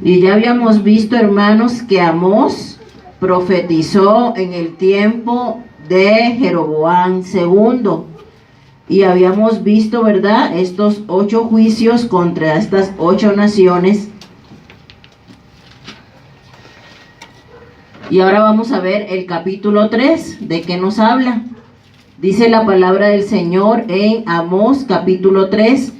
Y ya habíamos visto, hermanos, que Amós profetizó en el tiempo de Jeroboam II. Y habíamos visto, ¿verdad?, estos 8 juicios contra estas 8 naciones. Y ahora vamos a ver el capítulo 3, ¿de qué nos habla? Dice la palabra del Señor en Amós capítulo 3.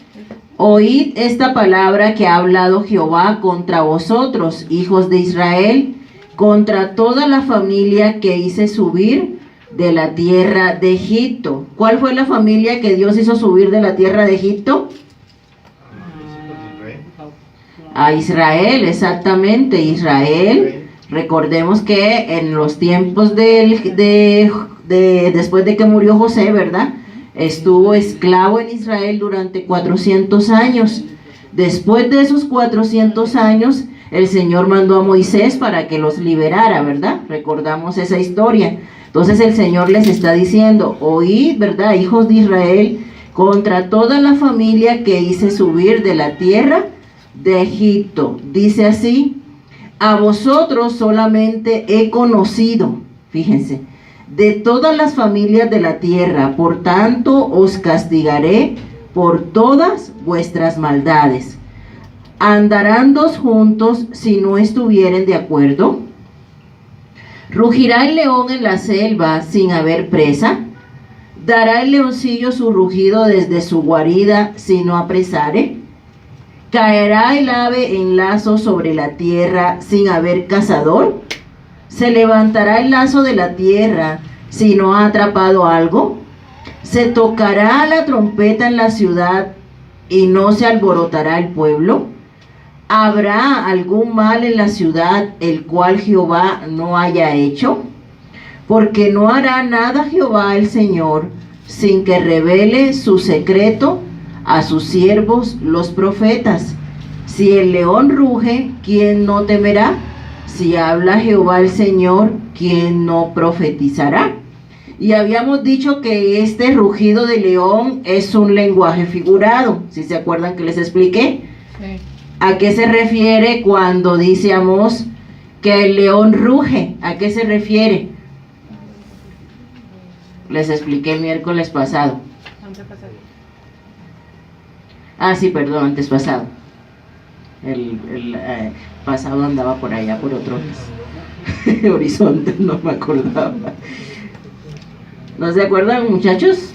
Oíd esta palabra que ha hablado Jehová contra vosotros, hijos de Israel, contra toda la familia que hice subir de la tierra de Egipto. ¿Cuál fue la familia que Dios hizo subir de la tierra de Egipto? A Israel, exactamente, Israel. Recordemos que en los tiempos después de que murió José, ¿verdad?, estuvo esclavo en Israel durante 400 años. Después de esos 400 años, el Señor mandó a Moisés para que los liberara, ¿verdad? Recordamos esa historia. Entonces el Señor les está diciendo: oíd, ¿verdad?, hijos de Israel, contra toda la familia que hice subir de la tierra de Egipto. Dice así: a vosotros solamente he conocido, fíjense, de todas las familias de la tierra, por tanto os castigaré por todas vuestras maldades. ¿Andarán 2 juntos si no estuvieren de acuerdo? ¿Rugirá el león en la selva sin haber presa? ¿Dará el leoncillo su rugido desde su guarida si no apresare? ¿Caerá el ave en lazo sobre la tierra sin haber cazador? ¿Se levantará el lazo de la tierra si no ha atrapado algo? ¿Se tocará la trompeta en la ciudad y no se alborotará el pueblo? ¿Habrá algún mal en la ciudad el cual Jehová no haya hecho? Porque no hará nada Jehová el Señor sin que revele su secreto a sus siervos los profetas. Si el león ruge, ¿quién no temerá? Si habla Jehová el Señor, ¿quién no profetizará? Y habíamos dicho que este rugido de león es un lenguaje figurado. ¿Sí se acuerdan que les expliqué? Sí. ¿A qué se refiere cuando dice Amós que el león ruge? ¿A qué se refiere? Les expliqué el miércoles pasado. Sí, perdón, antes pasado. El pasado andaba por allá, por otro horizonte, no me acordaba. ¿No se acuerdan, muchachos?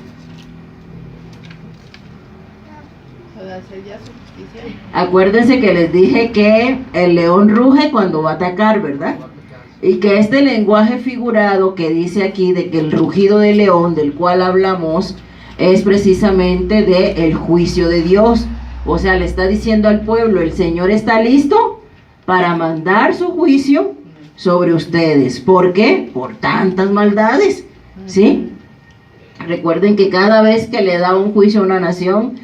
Acuérdense que les dije que el león ruge cuando va a atacar, ¿verdad? Y que este lenguaje figurado que dice aquí de que el rugido del león del cual hablamos es precisamente del juicio de Dios. O sea, le está diciendo al pueblo: el Señor está listo para mandar su juicio sobre ustedes. ¿Por qué? Por tantas maldades, ¿sí? Recuerden que cada vez que le daba un juicio a una nación,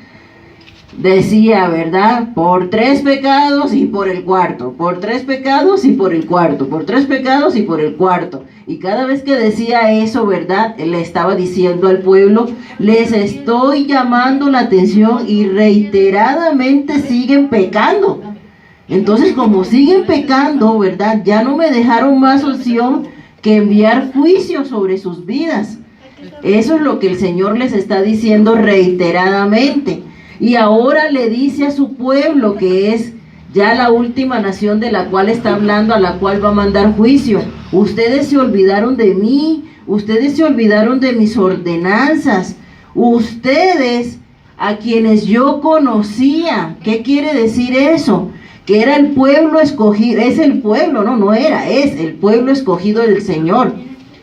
decía, ¿verdad?, por 3 pecados y por el cuarto, por 3 pecados y por el cuarto, por 3 pecados y por el cuarto. Y cada vez que decía eso, ¿verdad?, él le estaba diciendo al pueblo: les estoy llamando la atención y reiteradamente siguen pecando. Entonces, como siguen pecando, ¿verdad?, ya no me dejaron más opción que enviar juicio sobre sus vidas. Eso es lo que el Señor les está diciendo reiteradamente. Y ahora le dice a su pueblo, que es ya la última nación de la cual está hablando, a la cual va a mandar juicio: ustedes se olvidaron de mí, ustedes se olvidaron de mis ordenanzas, ustedes a quienes yo conocía. ¿Qué quiere decir eso? Que era el pueblo escogido, es el pueblo, no era, es el pueblo escogido del Señor.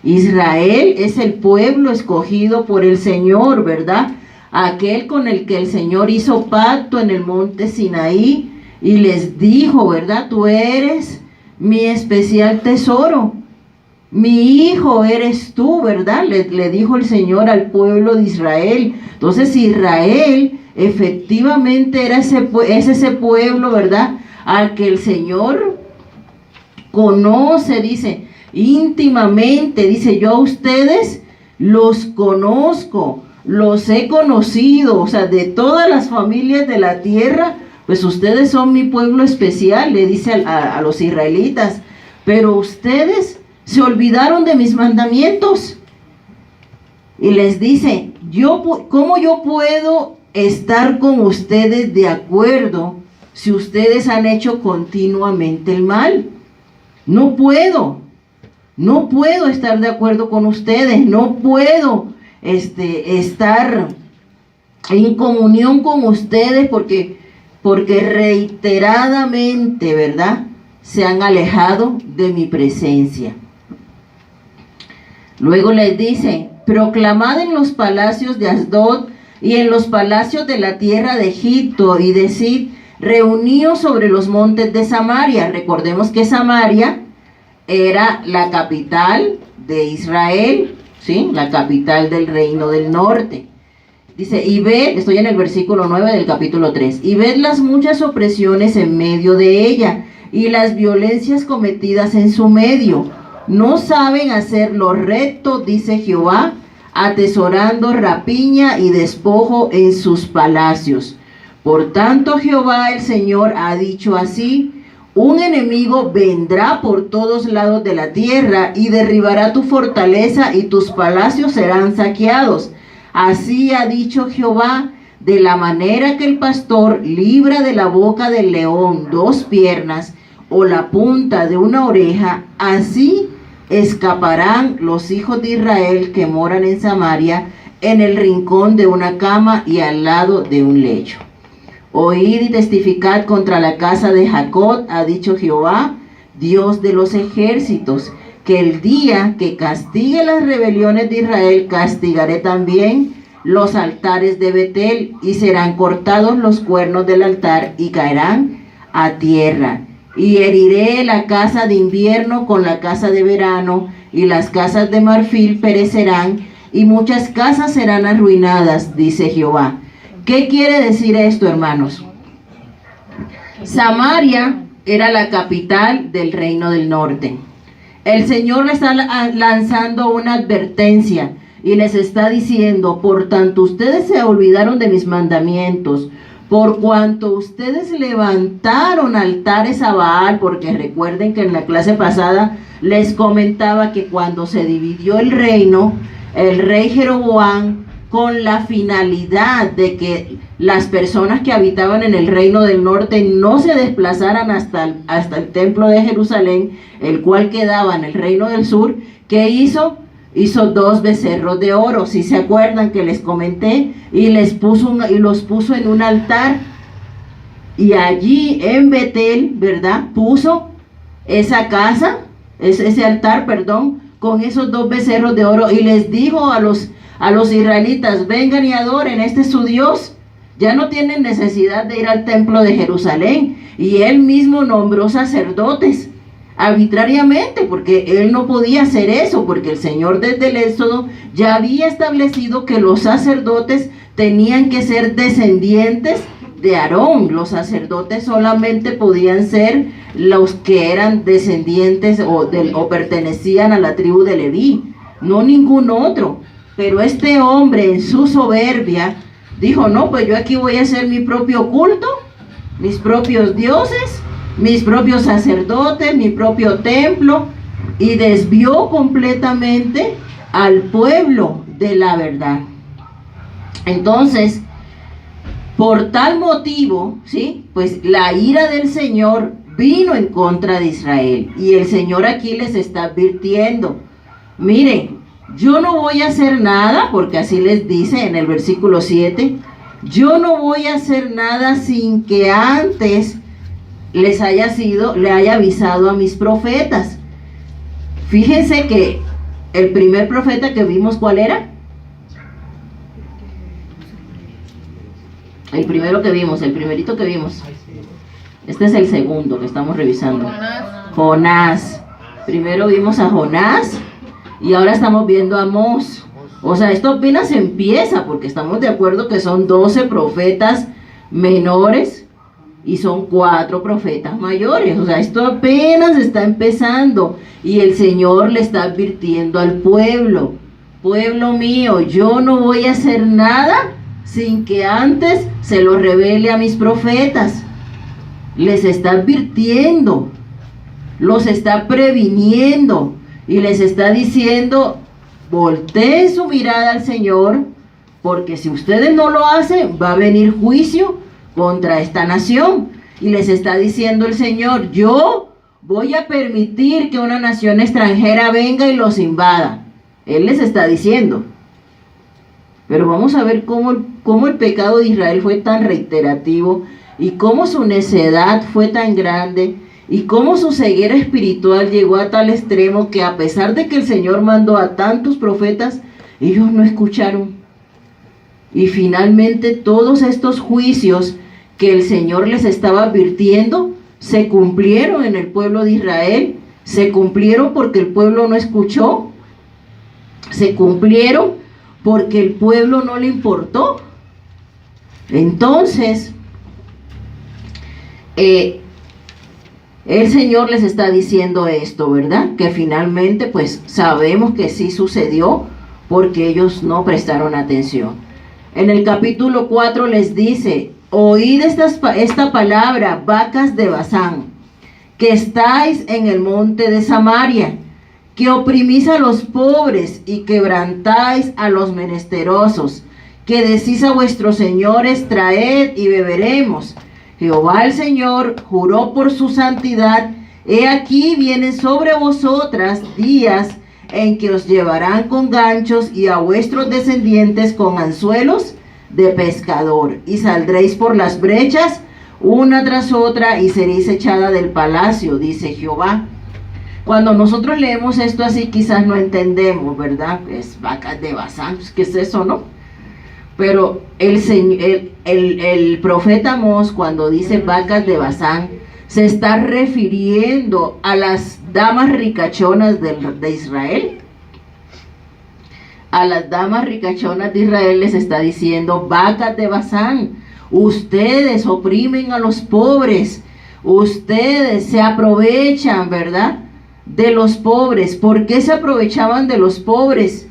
Israel es el pueblo escogido por el Señor, ¿verdad? Aquel con el que el Señor hizo pacto en el monte Sinaí y les dijo, ¿verdad?, tú eres mi especial tesoro, mi hijo eres tú, ¿verdad? Le dijo el Señor al pueblo de Israel. Entonces Israel efectivamente es ese pueblo, ¿verdad?, al que el Señor conoce, dice, íntimamente. Dice: yo a ustedes los conozco, los he conocido. O sea, de todas las familias de la tierra, pues ustedes son mi pueblo especial, le dice a los israelitas, pero ustedes se olvidaron de mis mandamientos. Y les dice, ¿cómo yo puedo estar con ustedes de acuerdo si ustedes han hecho continuamente el mal? No puedo estar de acuerdo con ustedes, no puedo estar en comunión con ustedes porque reiteradamente, ¿verdad?, se han alejado de mi presencia. Luego les dice, proclamad en los palacios de Asdod y en los palacios de la tierra de Egipto y decid, reuníos sobre los montes de Samaria. Recordemos que Samaria era la capital de Israel, ¿sí?, la capital del reino del norte. Dice, y ved, estoy en el versículo 9 del capítulo 3, y ved las muchas opresiones en medio de ella, y las violencias cometidas en su medio. No saben hacer lo recto, dice Jehová, atesorando rapiña y despojo en sus palacios. Por tanto, Jehová el Señor ha dicho así, un enemigo vendrá por todos lados de la tierra y derribará tu fortaleza y tus palacios serán saqueados. Así ha dicho Jehová, de la manera que el pastor libra de la boca del león 2 piernas o la punta de una oreja, así escaparán los hijos de Israel que moran en Samaria, en el rincón de una cama y al lado de un lecho. Oíd y testificad contra la casa de Jacob, ha dicho Jehová, Dios de los ejércitos, que el día que castigue las rebeliones de Israel, castigaré también los altares de Betel, y serán cortados los cuernos del altar y caerán a tierra. Y heriré la casa de invierno con la casa de verano, y las casas de marfil perecerán, y muchas casas serán arruinadas, dice Jehová. ¿Qué quiere decir esto, hermanos? Samaria era la capital del reino del norte. El Señor le está lanzando una advertencia y les está diciendo, por tanto ustedes se olvidaron de mis mandamientos, por cuanto ustedes levantaron altares a Baal, porque recuerden que en la clase pasada les comentaba que cuando se dividió el reino, el rey Jeroboam, con la finalidad de que las personas que habitaban en el reino del norte no se desplazaran hasta el templo de Jerusalén, el cual quedaba en el reino del sur, ¿qué hizo? Hizo 2 becerros de oro, si se acuerdan que les comenté, y los puso en un altar, y allí en Betel, ¿verdad?, puso ese altar, con esos 2 becerros de oro, y les dijo a los israelitas, vengan y adoren, este es su Dios. Ya no tienen necesidad de ir al templo de Jerusalén, y él mismo nombró sacerdotes arbitrariamente, porque él no podía hacer eso, porque el Señor desde el Éxodo ya había establecido que los sacerdotes tenían que ser descendientes de Aarón. Los sacerdotes solamente podían ser los que eran descendientes o pertenecían a la tribu de Leví, no ningún otro. Pero este hombre en su soberbia dijo, no, pues yo aquí voy a hacer mi propio culto, mis propios dioses, mis propios sacerdotes, mi propio templo, y desvió completamente al pueblo de la verdad. Entonces, por tal motivo, ¿sí?, pues la ira del Señor vino en contra de Israel, y el Señor aquí les está advirtiendo, miren, yo no voy a hacer nada, porque así les dice en el versículo 7, yo no voy a hacer nada sin que antes le haya avisado a mis profetas. Fíjense que el primer profeta que vimos, ¿cuál era? El primerito que vimos. Este es el segundo que estamos revisando. Jonás. Primero vimos a Jonás y ahora estamos viendo a Amós. O sea, esto apenas empieza, porque estamos de acuerdo que son 12 profetas menores y son 4 profetas mayores. O sea, esto apenas está empezando, y el Señor le está advirtiendo al pueblo, pueblo mío, yo no voy a hacer nada sin que antes se lo revele a mis profetas. les está advirtiendo, los está previniendo y les está diciendo: volteen su mirada al Señor, porque si ustedes no lo hacen, va a venir juicio contra esta nación. Y les está diciendo el Señor: yo voy a permitir que una nación extranjera venga y los invada. Él les está diciendo. Pero vamos a ver cómo el pecado de Israel fue tan reiterativo, y cómo su necedad fue tan grande, y cómo su ceguera espiritual llegó a tal extremo que, a pesar de que el Señor mandó a tantos profetas, ellos no escucharon. Y finalmente todos estos juicios que el Señor les estaba advirtiendo se cumplieron en el pueblo de Israel. Se cumplieron porque el pueblo no escuchó. Se cumplieron porque el pueblo no le importó. Entonces, el Señor les está diciendo esto, ¿verdad? Que finalmente pues sabemos que sí sucedió, porque ellos no prestaron atención. En el capítulo 4 les dice: oíd esta palabra, vacas de Basán, que estáis en el monte de Samaria, que oprimís a los pobres y quebrantáis a los menesterosos, que decís a vuestros señores: traed y beberemos. Jehová el Señor juró por su santidad: he aquí vienen sobre vosotras días en que os llevarán con ganchos, y a vuestros descendientes con anzuelos de pescador, y saldréis por las brechas una tras otra, y seréis echada del palacio, dice Jehová. Cuando nosotros leemos esto así, quizás no entendemos, ¿verdad? Es vacas de Basán, ¿qué es eso, no? Pero el profeta Amós, cuando dice vacas de Basán, se está refiriendo a las damas ricachonas de Israel. A las damas ricachonas de Israel les está diciendo: vacas de Basán, ustedes oprimen a los pobres, ustedes se aprovechan, ¿verdad?, de los pobres. ¿Por qué se aprovechaban de los pobres?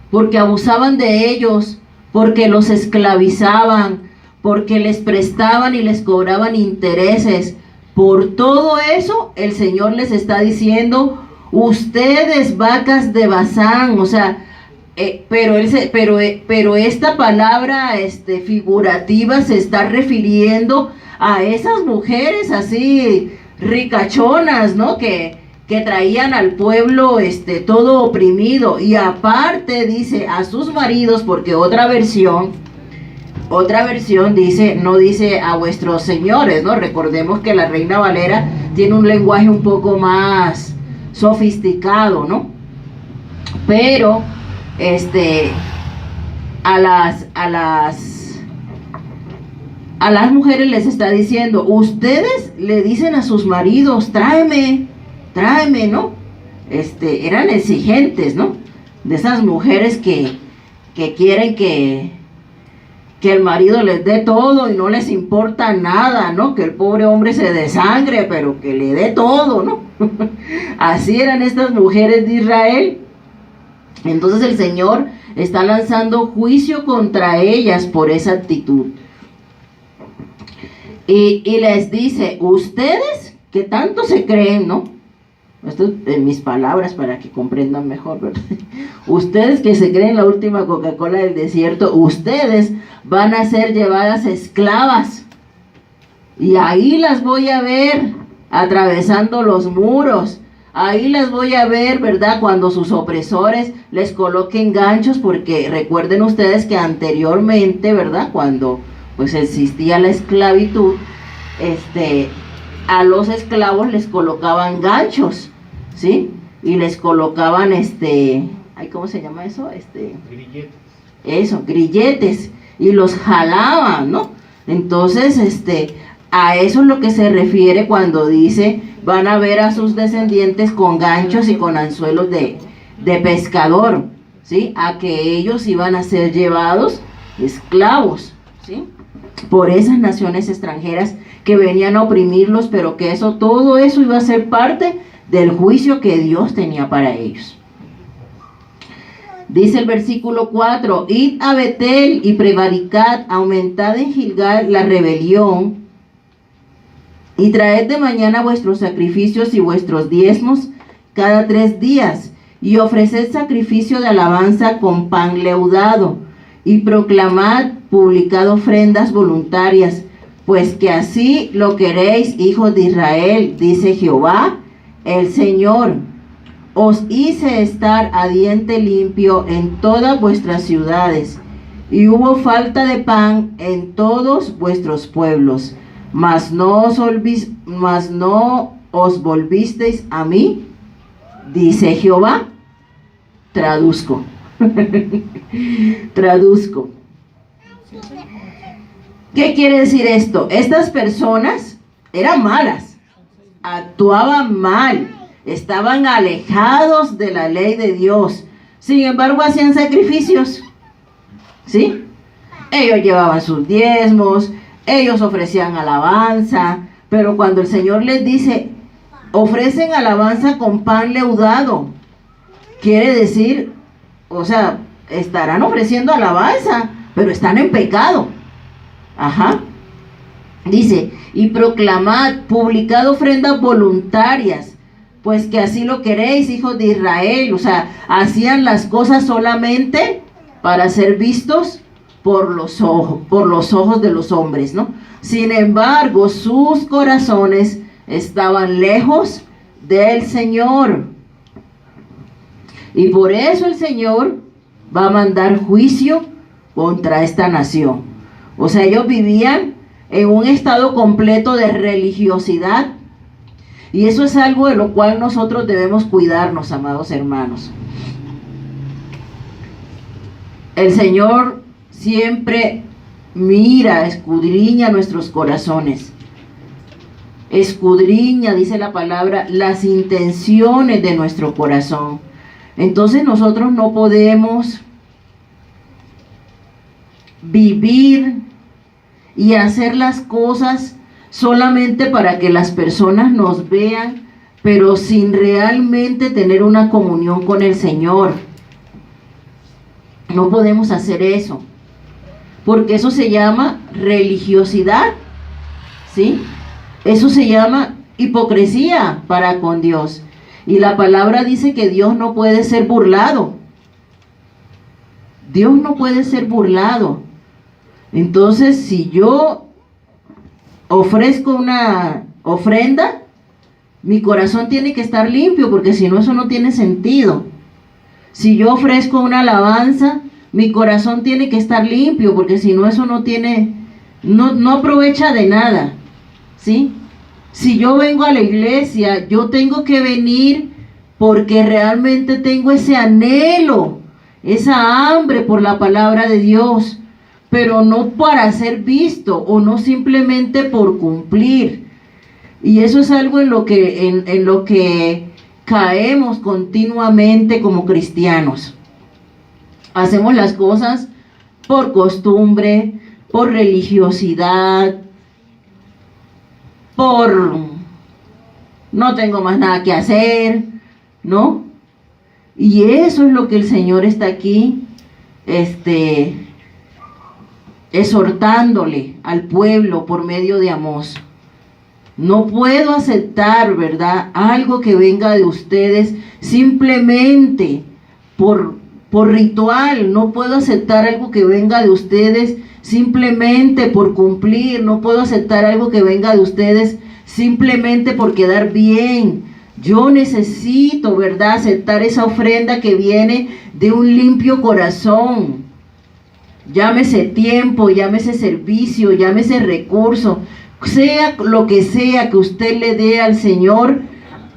Porque abusaban de ellos, porque los esclavizaban, porque les prestaban y les cobraban intereses. Por todo eso, el Señor les está diciendo: ustedes, vacas de Basán. O sea, pero esta palabra figurativa se está refiriendo a esas mujeres así ricachonas, ¿no? Que traían al pueblo todo oprimido. Y aparte dice a sus maridos, porque otra versión dice, no dice a vuestros señores, ¿no? Recordemos que la Reina Valera tiene un lenguaje un poco más sofisticado, ¿no? Pero a las mujeres les está diciendo: ustedes le dicen a sus maridos: tráeme, ¿no? Eran exigentes, ¿no? De esas mujeres que quieren que el marido les dé todo y no les importa nada, ¿no? Que el pobre hombre se desangre, pero que le dé todo, ¿no? Así eran estas mujeres de Israel. Entonces el Señor está lanzando juicio contra ellas por esa actitud. Y les dice: ustedes que tanto se creen, ¿no? Esto en mis palabras para que comprendan mejor, ¿verdad? Ustedes que se creen la última Coca-Cola del desierto, ustedes van a ser llevadas esclavas. Y ahí las voy a ver atravesando los muros. Ahí las voy a ver, ¿verdad?, cuando sus opresores les coloquen ganchos, porque recuerden ustedes que anteriormente, ¿verdad?, cuando pues existía la esclavitud, a los esclavos les colocaban ganchos, ¿sí? Y les colocaban ¿cómo se llama eso? Grilletes. Eso, grilletes, y los jalaban, ¿no? Entonces, a eso es lo que se refiere cuando dice: van a ver a sus descendientes con ganchos y con anzuelos de pescador, ¿sí? A que ellos iban a ser llevados esclavos, ¿sí?, por esas naciones extranjeras que venían a oprimirlos, pero que todo eso iba a ser parte del juicio que Dios tenía para ellos. Dice el versículo 4, id a Betel y prevaricad, aumentad en Gilgal la rebelión, y traed de mañana vuestros sacrificios y vuestros diezmos cada 3 días, y ofreced sacrificio de alabanza con pan leudado, y proclamad, publicad ofrendas voluntarias, pues que así lo queréis, hijos de Israel, dice Jehová, el Señor. Os hice estar a diente limpio en todas vuestras ciudades, y hubo falta de pan en todos vuestros pueblos, mas no os volvisteis a mí, dice Jehová. Traduzco. Traduzco. ¿Qué quiere decir esto? Estas personas eran malas, actuaban mal, estaban alejados de la ley de Dios. Sin embargo, hacían sacrificios, ¿sí? Ellos llevaban sus diezmos, ellos ofrecían alabanza, pero cuando el Señor les dice, ofrecen alabanza con pan leudado, quiere decir, o sea, estarán ofreciendo alabanza, pero están en pecado. Ajá. Dice, y proclamad, publicad ofrendas voluntarias, pues que así lo queréis, hijos de Israel. O sea, hacían las cosas solamente para ser vistos por los ojos de los hombres, ¿no? Sin embargo, sus corazones estaban lejos del Señor. Y por eso el Señor va a mandar juicio contra esta nación. O sea, ellos vivían en un estado completo de religiosidad. Y eso es algo de lo cual nosotros debemos cuidarnos, amados hermanos. El Señor siempre mira, escudriña nuestros corazones. Escudriña, dice la palabra, las intenciones de nuestro corazón. Entonces nosotros no podemos vivir y hacer las cosas solamente para que las personas nos vean, pero sin realmente tener una comunión con el Señor. No podemos hacer eso, porque eso se llama religiosidad, ¿sí? Eso se llama hipocresía para con Dios. Y la palabra dice que Dios no puede ser burlado. Dios no puede ser burlado. Entonces, si yo ofrezco una ofrenda, mi corazón tiene que estar limpio, porque si no, eso no tiene sentido. Si yo ofrezco una alabanza, mi corazón tiene que estar limpio, porque si no, eso no aprovecha de nada, ¿sí? Si yo vengo a la iglesia, yo tengo que venir porque realmente tengo ese anhelo, esa hambre por la palabra de Dios, pero no para ser visto o no simplemente por cumplir. Y eso es algo en lo que caemos continuamente como cristianos. Hacemos las cosas por costumbre, por religiosidad, por no tengo más nada que hacer, ¿no? Y eso es lo que el Señor está aquí exhortándole al pueblo por medio de Amós. No puedo aceptar, ¿verdad?, algo que venga de ustedes simplemente por ritual. No puedo aceptar algo que venga de ustedes simplemente por cumplir. No puedo aceptar algo que venga de ustedes simplemente por quedar bien. Yo necesito, ¿verdad?, aceptar esa ofrenda que viene de un limpio corazón. Llámese tiempo, llámese servicio, llámese recurso, sea lo que sea que usted le dé al Señor,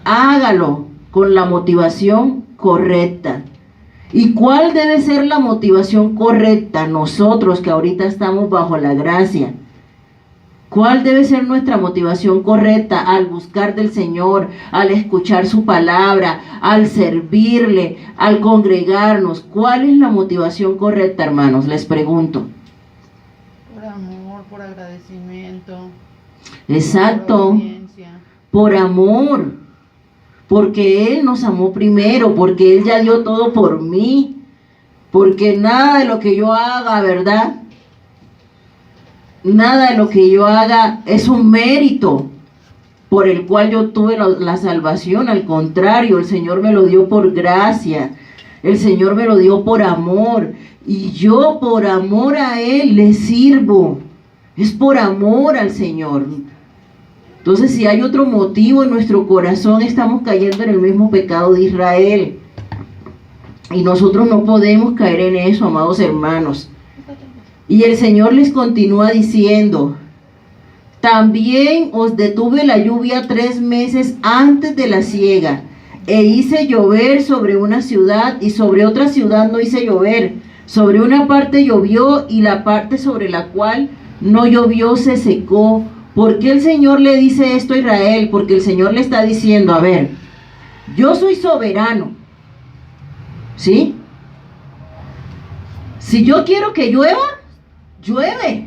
hágalo con la motivación correcta. ¿Y cuál debe ser la motivación correcta? Nosotros que ahorita estamos bajo la gracia, ¿cuál debe ser nuestra motivación correcta al buscar del Señor, al escuchar su palabra, al servirle, al congregarnos? ¿Cuál es la motivación correcta, hermanos? Les pregunto. Por amor, por agradecimiento. Exacto, por amor, porque Él nos amó primero, porque Él ya dio todo por mí. Porque nada de lo que yo haga, ¿verdad? Nada de lo que yo haga es un mérito por el cual yo tuve la salvación. Al contrario, el Señor me lo dio por gracia. El Señor me lo dio por amor. Y yo por amor a Él le sirvo. Es por amor al Señor. Entonces, si hay otro motivo en nuestro corazón, estamos cayendo en el mismo pecado de Israel. Y nosotros no podemos caer en eso, amados hermanos. Y el Señor les continúa diciendo: también os detuve la lluvia 3 meses antes de la siega, e hice llover sobre una ciudad, y sobre otra ciudad no hice llover. Sobre una parte llovió, y la parte sobre la cual no llovió se secó. ¿Por qué el Señor le dice esto a Israel? Porque el Señor le está diciendo: a ver, yo soy soberano, ¿sí? Si yo quiero que llueva, llueve.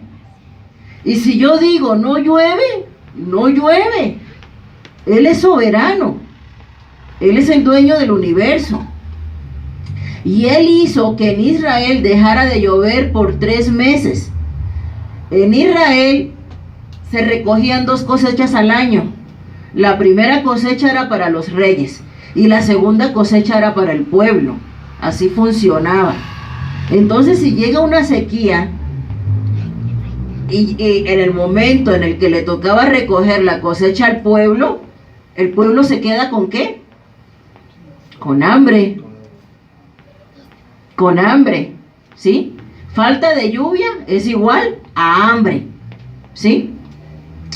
Y si yo digo no llueve, no llueve. Él es soberano. Él es el dueño del universo. Y Él hizo que en Israel dejara de llover por 3 meses. En Israel se recogían 2 cosechas al año. La primera cosecha era para los reyes y la segunda cosecha era para el pueblo. Así funcionaba. Entonces, si llega una sequía y en el momento en el que le tocaba recoger la cosecha al pueblo, el pueblo se queda ¿con qué? Con hambre. Con hambre, ¿sí? Falta de lluvia es igual a hambre, ¿sí?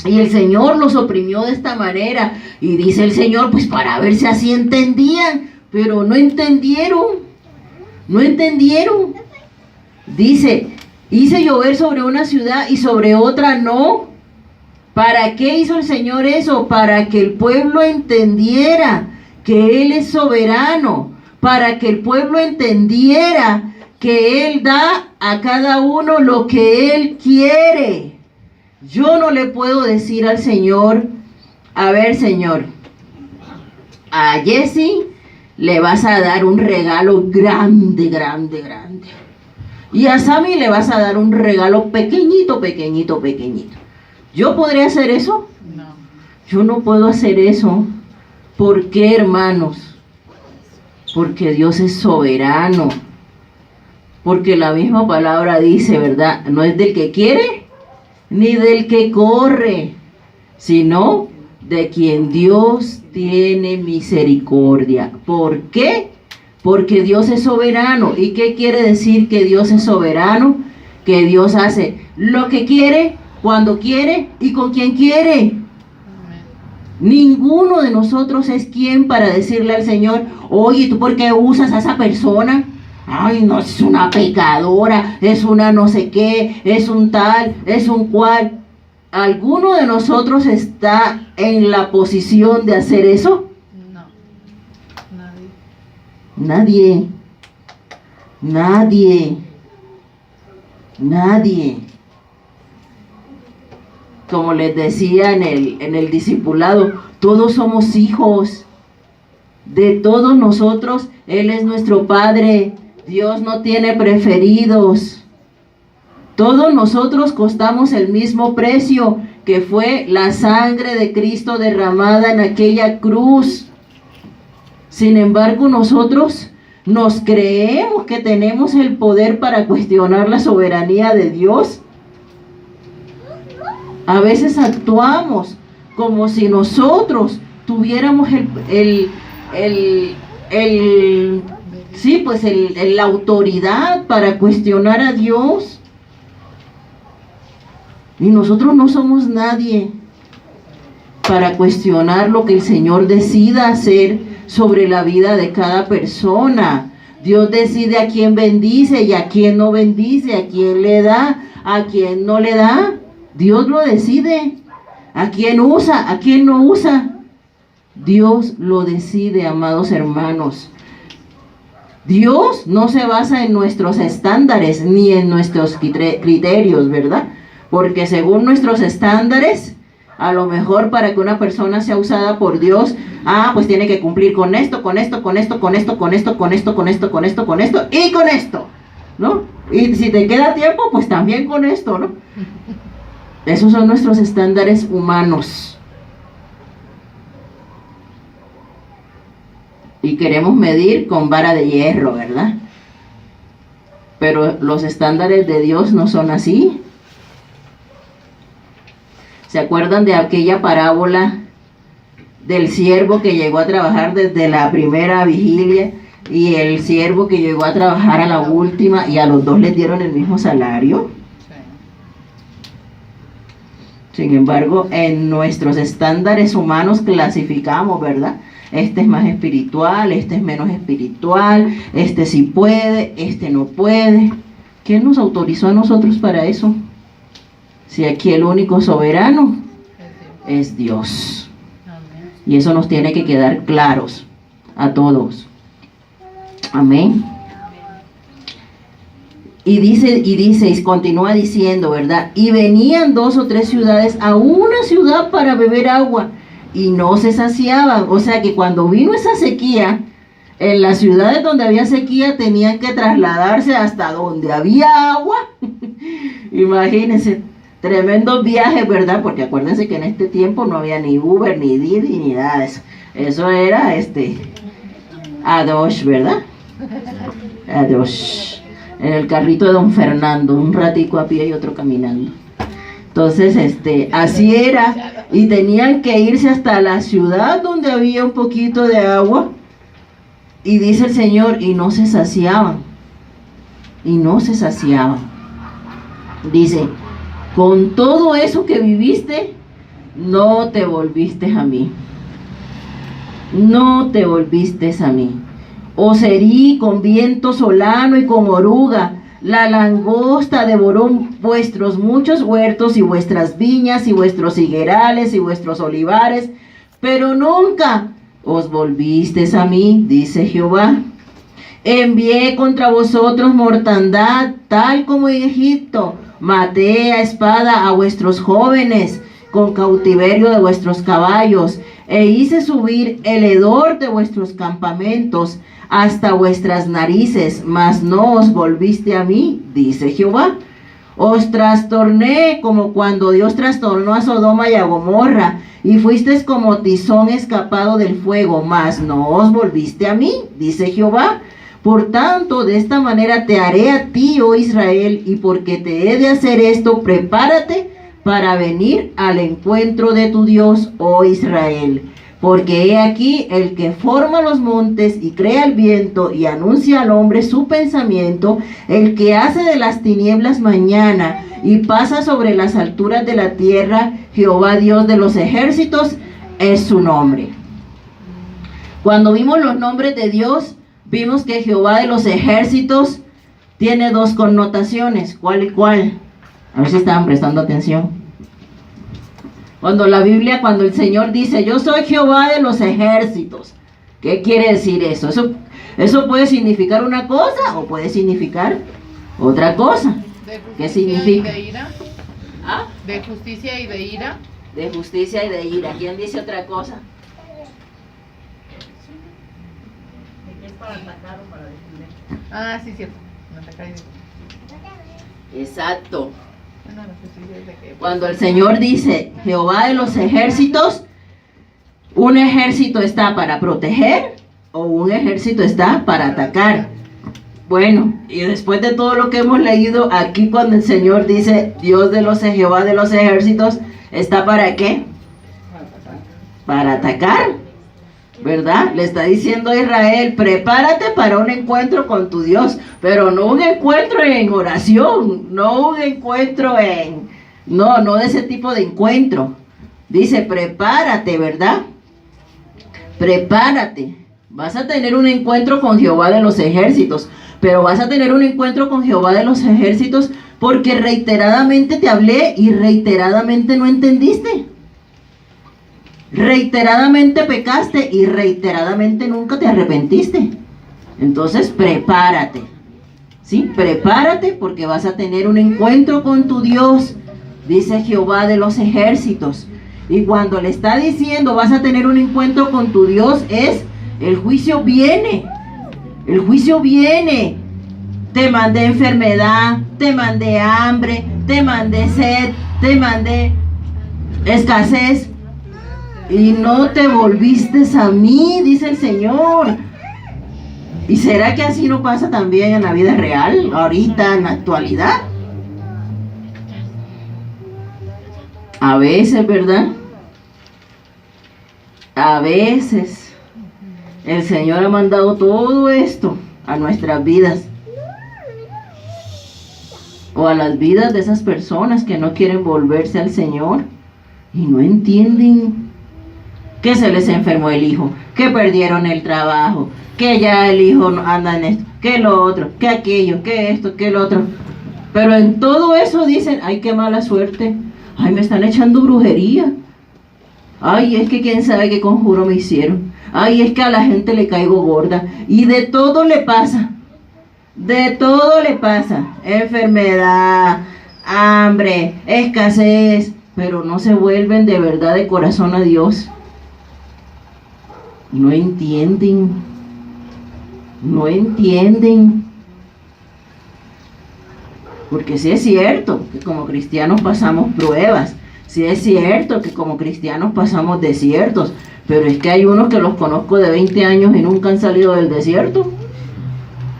Y el Señor los oprimió de esta manera. Y dice el Señor, pues para ver si así entendían. Pero no entendieron. No entendieron. Dice, hice llover sobre una ciudad y sobre otra no. ¿Para qué hizo el Señor eso? Para que el pueblo entendiera que Él es soberano. Para que el pueblo entendiera que Él da a cada uno lo que Él quiere. Yo no le puedo decir al Señor: a ver, Señor, a Jesse le vas a dar un regalo grande, grande, grande. Y a Sammy le vas a dar un regalo pequeñito, pequeñito, pequeñito. ¿Yo podré hacer eso? No. Yo no puedo hacer eso. ¿Por qué, hermanos? Porque Dios es soberano. Porque la misma palabra dice, ¿verdad? No es del que quiere ni del que corre, sino de quien Dios tiene misericordia. ¿Por qué? Porque Dios es soberano. ¿Y qué quiere decir que Dios es soberano? Que Dios hace lo que quiere, cuando quiere y con quien quiere. Amén. Ninguno de nosotros es quien para decirle al Señor: oye, ¿tú por qué usas a esa persona? Ay, no, es una pecadora, es una no sé qué, es un tal, es un cual. ¿Alguno de nosotros está en la posición de hacer eso? No. Nadie. Nadie. Nadie. Nadie. Como les decía en el discipulado, todos somos hijos. De todos nosotros, Él es nuestro Padre. Dios no tiene preferidos. Todos nosotros costamos el mismo precio, que fue la sangre de Cristo derramada en aquella cruz. Sin embargo, nosotros nos creemos que tenemos el poder para cuestionar la soberanía de Dios. A veces actuamos como si nosotros tuviéramos la autoridad para cuestionar a Dios. Y nosotros no somos nadie para cuestionar lo que el Señor decida hacer sobre la vida de cada persona. Dios decide a quién bendice y a quién no bendice, a quién le da, a quién no le da. Dios lo decide. A quién usa, a quién no usa. Dios lo decide, amados hermanos. Dios no se basa en nuestros estándares ni en nuestros criterios, ¿verdad? Porque según nuestros estándares, a lo mejor para que una persona sea usada por Dios, pues tiene que cumplir con esto, con esto, con esto, con esto, con esto, con esto, con esto, con esto, con esto y con esto. ¿no? Y si te queda tiempo, pues también con esto, ¿no? Esos son nuestros estándares humanos. Y queremos medir con vara de hierro, ¿verdad? Pero los estándares de Dios no son así. ¿Se acuerdan de aquella parábola del siervo que llegó a trabajar desde la primera vigilia y el siervo que llegó a trabajar a la última y a los dos les dieron el mismo salario? Sin embargo, en nuestros estándares humanos clasificamos, ¿verdad? Este es más espiritual, este es menos espiritual, este sí puede, este no puede. ¿Quién nos autorizó a nosotros para eso? Si aquí el único soberano es Dios. Y eso nos tiene que quedar claros a todos. Amén. Y dice, y continúa diciendo, ¿verdad? Y venían 2 o 3 ciudades a una ciudad para beber agua y no se saciaban. O sea que cuando vino esa sequía, en las ciudades donde había sequía tenían que trasladarse hasta donde había agua. Imagínense, tremendos viajes, ¿verdad? Porque acuérdense que en este tiempo no había ni Uber, ni Didi, ni nada de eso. Eso era Adosh, ¿verdad? Adosh. En el carrito de don Fernando, un ratico a pie y otro caminando. Entonces, así era, y tenían que irse hasta la ciudad donde había un poquito de agua, y dice el Señor, y no se saciaban, dice, con todo eso que viviste, no te volviste a mí, os herí con viento solano y con oruga, la langosta devoró vuestros muchos huertos y vuestras viñas y vuestros higuerales y vuestros olivares, pero nunca os volvisteis a mí, dice Jehová. Envié contra vosotros mortandad, tal como en Egipto, maté a espada a vuestros jóvenes, con cautiverio de vuestros caballos, e hice subir el hedor de vuestros campamentos hasta vuestras narices, mas no os volviste a mí, dice Jehová. Os trastorné como cuando Dios trastornó a Sodoma y a Gomorra, y fuisteis como tizón escapado del fuego, mas no os volviste a mí, dice Jehová. Por tanto, de esta manera te haré a ti, oh Israel, y porque te he de hacer esto, prepárate para venir al encuentro de tu Dios, oh Israel. Porque he aquí el que forma los montes y crea el viento y anuncia al hombre su pensamiento, el que hace de las tinieblas mañana y pasa sobre las alturas de la tierra, Jehová Dios de los ejércitos es su nombre. Cuando vimos los nombres de Dios, vimos que Jehová de los ejércitos tiene 2 connotaciones. ¿Cuál y cuál? A ver si estaban prestando atención. Cuando el Señor dice, yo soy Jehová de los ejércitos, ¿qué quiere decir eso? Eso puede significar una cosa o puede significar otra cosa. ¿Qué significa? ¿De ira? ¿Ah? ¿De justicia y de ira? De justicia y de ira. ¿Quién dice otra cosa? Es para atacar o para defender. Ah, sí, cierto. Atacar y defender. Exacto. Bueno, la justicia es de que... Cuando el Señor dice Jehová de los ejércitos, un ejército está para proteger o un ejército está para atacar. Bueno, y después de todo lo que hemos leído aquí, cuando el Señor dice Jehová de los ejércitos, ¿está para qué? Para atacar, ¿verdad? Le está diciendo a Israel, prepárate para un encuentro con tu Dios, pero no un encuentro en oración, no un encuentro no de ese tipo de encuentro. Dice, prepárate, ¿verdad? Prepárate. Vas a tener un encuentro con Jehová de los ejércitos, pero vas a tener un encuentro con Jehová de los ejércitos porque reiteradamente te hablé y reiteradamente no entendiste. Reiteradamente pecaste y reiteradamente nunca te arrepentiste. Entonces prepárate, ¿sí? Prepárate porque vas a tener un encuentro con tu Dios, dice Jehová de los ejércitos. Y cuando le está diciendo vas a tener un encuentro con tu Dios, el juicio viene. El juicio viene. te mandé enfermedad, te mandé hambre, te mandé sed, te mandé escasez y no te volviste a mí, dice el Señor. ¿Y será que así no pasa también en la vida real, ahorita, en la actualidad? A veces, ¿verdad? A veces el Señor ha mandado todo esto a nuestras vidas, o a las vidas de esas personas que no quieren volverse al Señor y no entienden que se les enfermó el hijo, que perdieron el trabajo, que ya el hijo no anda en esto, que lo otro, que aquello, que esto, que lo otro. Pero en todo eso dicen, ay, qué mala suerte, ay, me están echando brujería, ay, es que quién sabe qué conjuro me hicieron, ay, es que a la gente le caigo gorda, y de todo le pasa. De todo le pasa, enfermedad, hambre, escasez, pero no se vuelven de verdad de corazón a Dios. No entienden, no entienden. Porque sí es cierto que como cristianos pasamos pruebas, sí es cierto que como cristianos pasamos desiertos, pero es que hay unos que los conozco de 20 años y nunca han salido del desierto.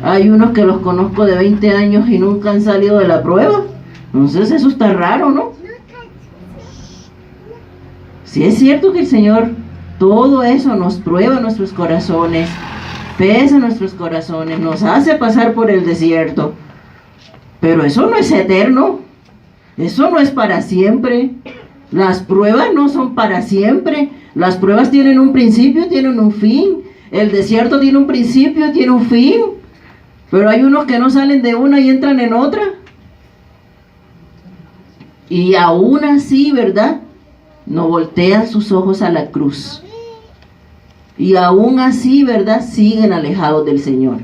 Hay unos que los conozco de 20 años y nunca han salido de la prueba. Entonces eso está raro, ¿no? Sí es cierto que el Señor todo eso nos prueba nuestros corazones, pesa nuestros corazones, nos hace pasar por el desierto. Pero eso no es eterno. Eso no es para siempre. Las pruebas no son para siempre. Las pruebas tienen un principio, tienen un fin. El desierto tiene un principio, tiene un fin. Pero hay unos que no salen de una y entran en otra. Y aún así, ¿verdad? No voltean sus ojos a la cruz. Y aún así, ¿verdad? Siguen alejados del Señor.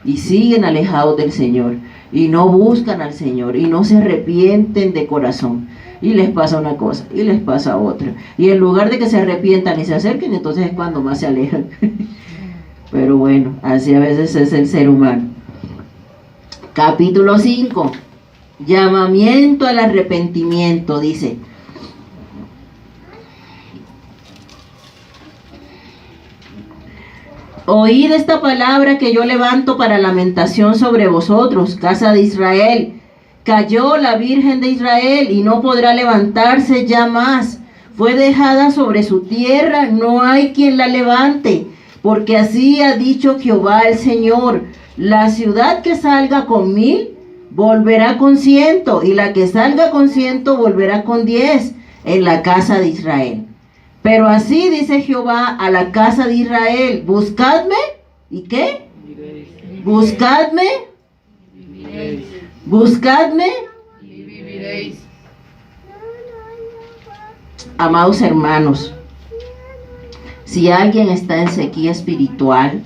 Y siguen alejados del Señor. Y no buscan al Señor. Y no se arrepienten de corazón. Y les pasa una cosa. Y les pasa otra. Y en lugar de que se arrepientan y se acerquen, entonces es cuando más se alejan. Pero bueno, así a veces es el ser humano. Capítulo 5. Llamamiento al arrepentimiento, dice. Oíd esta palabra que yo levanto para lamentación sobre vosotros, casa de Israel. Cayó la Virgen de Israel y no podrá levantarse ya más. Fue dejada sobre su tierra, no hay quien la levante. Porque así ha dicho Jehová el Señor. La ciudad que salga con 1000 volverá con 100, y la que salga con 100 volverá con 10 en la casa de Israel. Pero así dice Jehová a la casa de Israel: buscadme, ¿y qué? Buscadme, buscadme y viviréis. Amados hermanos, si alguien está en sequía espiritual,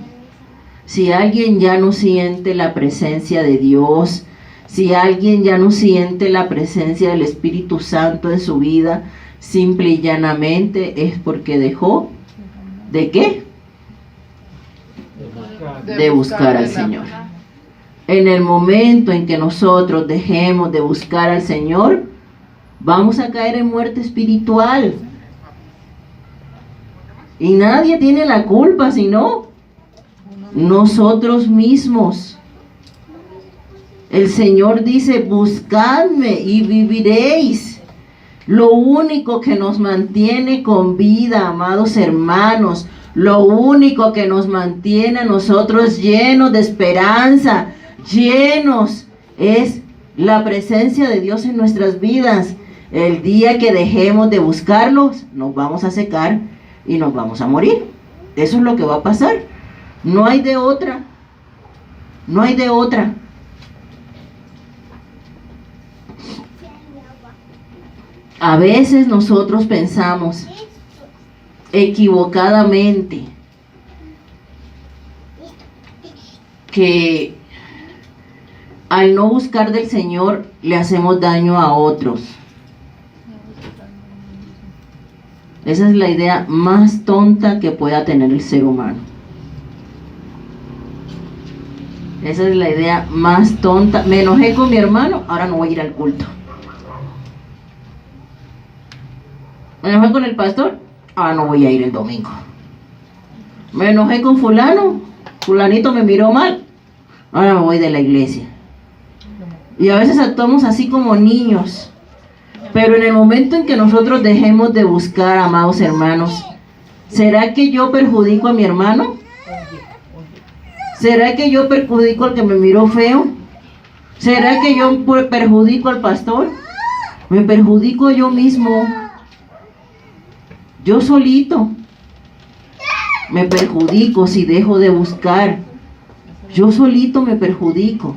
si alguien ya no siente la presencia de Dios, si alguien ya no siente la presencia del Espíritu Santo en su vida, simple y llanamente es porque dejó, ¿de qué? De buscar al Señor. En el momento en que nosotros dejemos de buscar al Señor, vamos a caer en muerte espiritual. Y nadie tiene la culpa, sino nosotros mismos. El Señor dice: buscadme y viviréis. Lo único que nos mantiene con vida, amados hermanos, lo único que nos mantiene a nosotros llenos de esperanza, llenos, es la presencia de Dios en nuestras vidas. El día que dejemos de buscarlos, nos vamos a secar y nos vamos a morir. Eso es lo que va a pasar. No hay de otra. No hay de otra. A veces nosotros pensamos equivocadamente que al no buscar del Señor le hacemos daño a otros. Esa es la idea más tonta que pueda tener el ser humano. Esa es la idea más tonta. Me enojé con mi hermano, ahora no voy a ir al culto. Me enojé con el pastor, ahora no voy a ir el domingo. Me enojé con fulano, fulanito me miró mal, ahora me voy de la iglesia. Y a veces actuamos así como niños. Pero en el momento en que nosotros dejemos de buscar, amados hermanos, ¿será que yo perjudico a mi hermano? ¿Será que yo perjudico al que me miró feo? ¿Será que yo perjudico al pastor? Me perjudico yo mismo. Yo solito. Me perjudico si dejo de buscar. Yo solito me perjudico.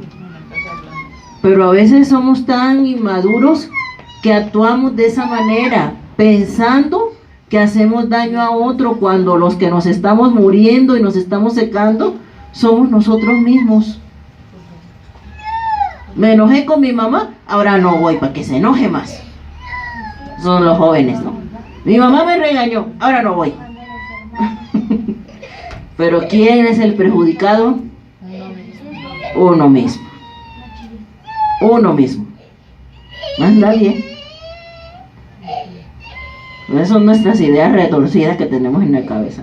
Pero a veces somos tan inmaduros que actuamos de esa manera, pensando que hacemos daño a otro, cuando los que nos estamos muriendo y nos estamos secando somos nosotros mismos. Me enojé con mi mamá, ahora no voy para que se enoje más. Son los jóvenes, ¿no? Mi mamá me regañó, ahora no voy. Pero ¿quién es el perjudicado? Uno mismo. Uno mismo. Más nadie. Esas son nuestras ideas retorcidas que tenemos en la cabeza.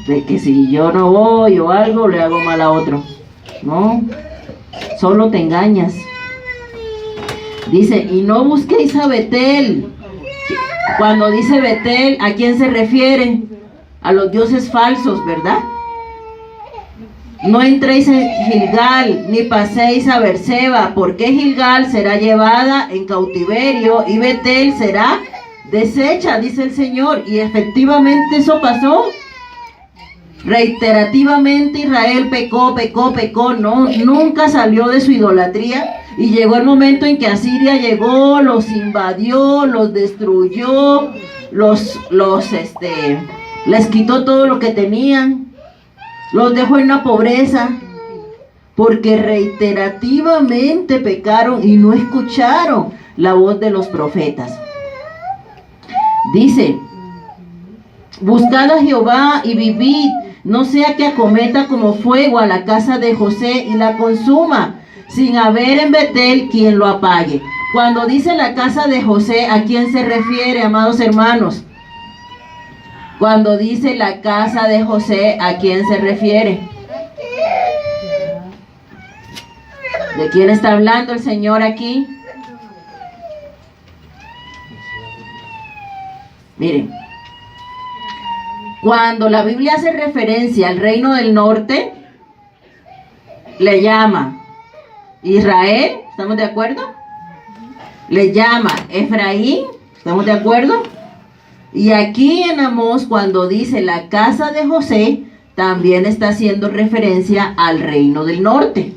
De que si yo no voy o algo, le hago mal a otro. No, solo te engañas. Dice, y no busquéis a Betel. Cuando dice Betel, ¿a quién se refiere? A los dioses falsos, ¿verdad? No entréis en Gilgal, ni paséis a Berseba, porque Gilgal será llevada en cautiverio y Betel será deshecha, dice el Señor. Y efectivamente eso pasó. Reiterativamente Israel pecó, no, nunca salió de su idolatría, y llegó el momento en que Asiria llegó, los invadió, los destruyó, les quitó todo lo que tenían, los dejó en la pobreza, porque reiterativamente pecaron y no escucharon la voz de los profetas. Dice, buscad a Jehová y vivid, no sea que acometa como fuego a la casa de José y la consuma, sin haber en Betel quien lo apague. Cuando dice la casa de José, ¿a quién se refiere, amados hermanos? Cuando dice la casa de José, ¿a quién se refiere? ¿De quién está hablando el Señor aquí? Miren, cuando la Biblia hace referencia al reino del norte, le llama Israel, ¿estamos de acuerdo? Le llama Efraín, ¿estamos de acuerdo? Y aquí en Amós, cuando dice la casa de José, también está haciendo referencia al reino del norte.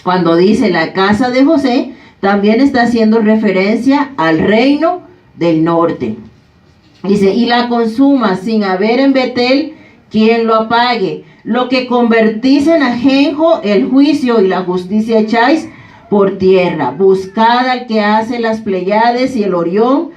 Cuando dice la casa de José, también está haciendo referencia al reino del norte. Dice, y la consuma sin haber en Betel quien lo apague. Lo que convertís en ajenjo, el juicio y la justicia echáis por tierra. Buscad al que hace las Pleiades y el Orión,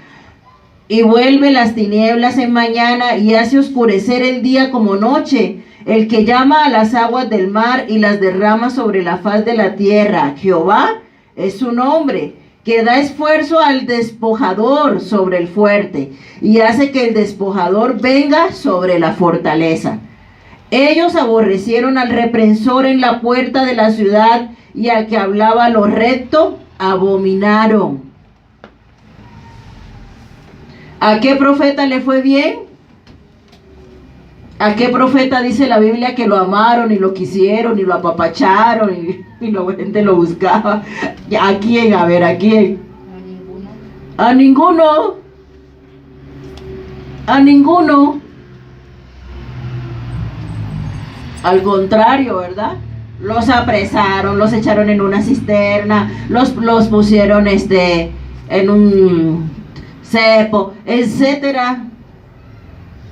y vuelve las tinieblas en mañana, y hace oscurecer el día como noche. El que llama a las aguas del mar y las derrama sobre la faz de la tierra. Jehová es su nombre, que da esfuerzo al despojador sobre el fuerte, y hace que el despojador venga sobre la fortaleza. Ellos aborrecieron al reprensor en la puerta de la ciudad, y al que hablaba lo recto abominaron. ¿A qué profeta le fue bien? ¿A qué profeta dice la Biblia que lo amaron y lo quisieron y lo apapacharon y la gente lo buscaba? ¿A quién? A ver, ¿a quién? A ninguno. A ninguno. Al contrario, ¿verdad? Los apresaron, los echaron en una cisterna, los pusieron en un cepo, etcétera.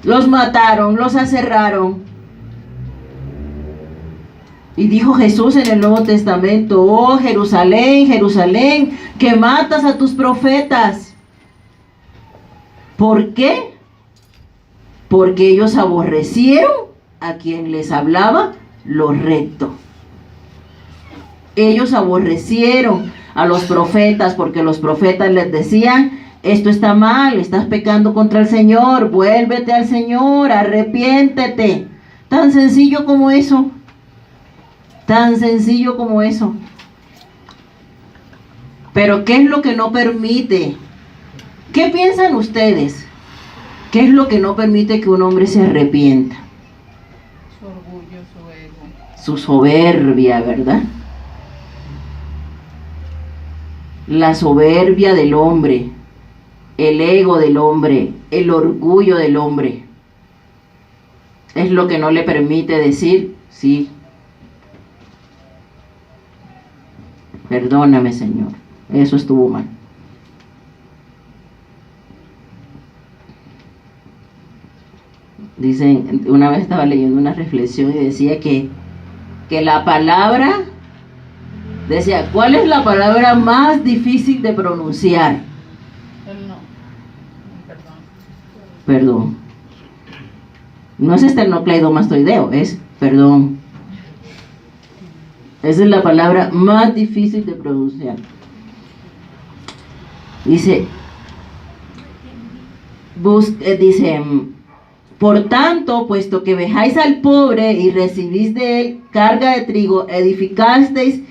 Los mataron, los aserraron. Y dijo Jesús en el Nuevo Testamento: oh Jerusalén, Jerusalén, que matas a tus profetas. ¿Por qué? Porque ellos aborrecieron a quien les hablaba lo recto. Ellos aborrecieron a los profetas porque los profetas les decían: esto está mal, estás pecando contra el Señor, vuélvete al Señor, arrepiéntete. Tan sencillo como eso. Tan sencillo como eso. Pero ¿qué es lo que no permite? ¿Qué piensan ustedes? ¿Qué es lo que no permite que un hombre se arrepienta? Su orgullo, su ego. Su soberbia, ¿verdad? La soberbia del hombre, el ego del hombre, el orgullo del hombre. Es lo que no le permite decir: sí, perdóname, Señor, eso estuvo mal. Dicen, una vez estaba leyendo una reflexión y decía que la palabra, decía, ¿cuál es la palabra más difícil de pronunciar? Él no. Perdón. Perdón. No es esternocleidomastoideo, es perdón. Esa es la palabra más difícil de pronunciar. Dice, por tanto, puesto que vejáis al pobre y recibís de él carga de trigo, edificasteis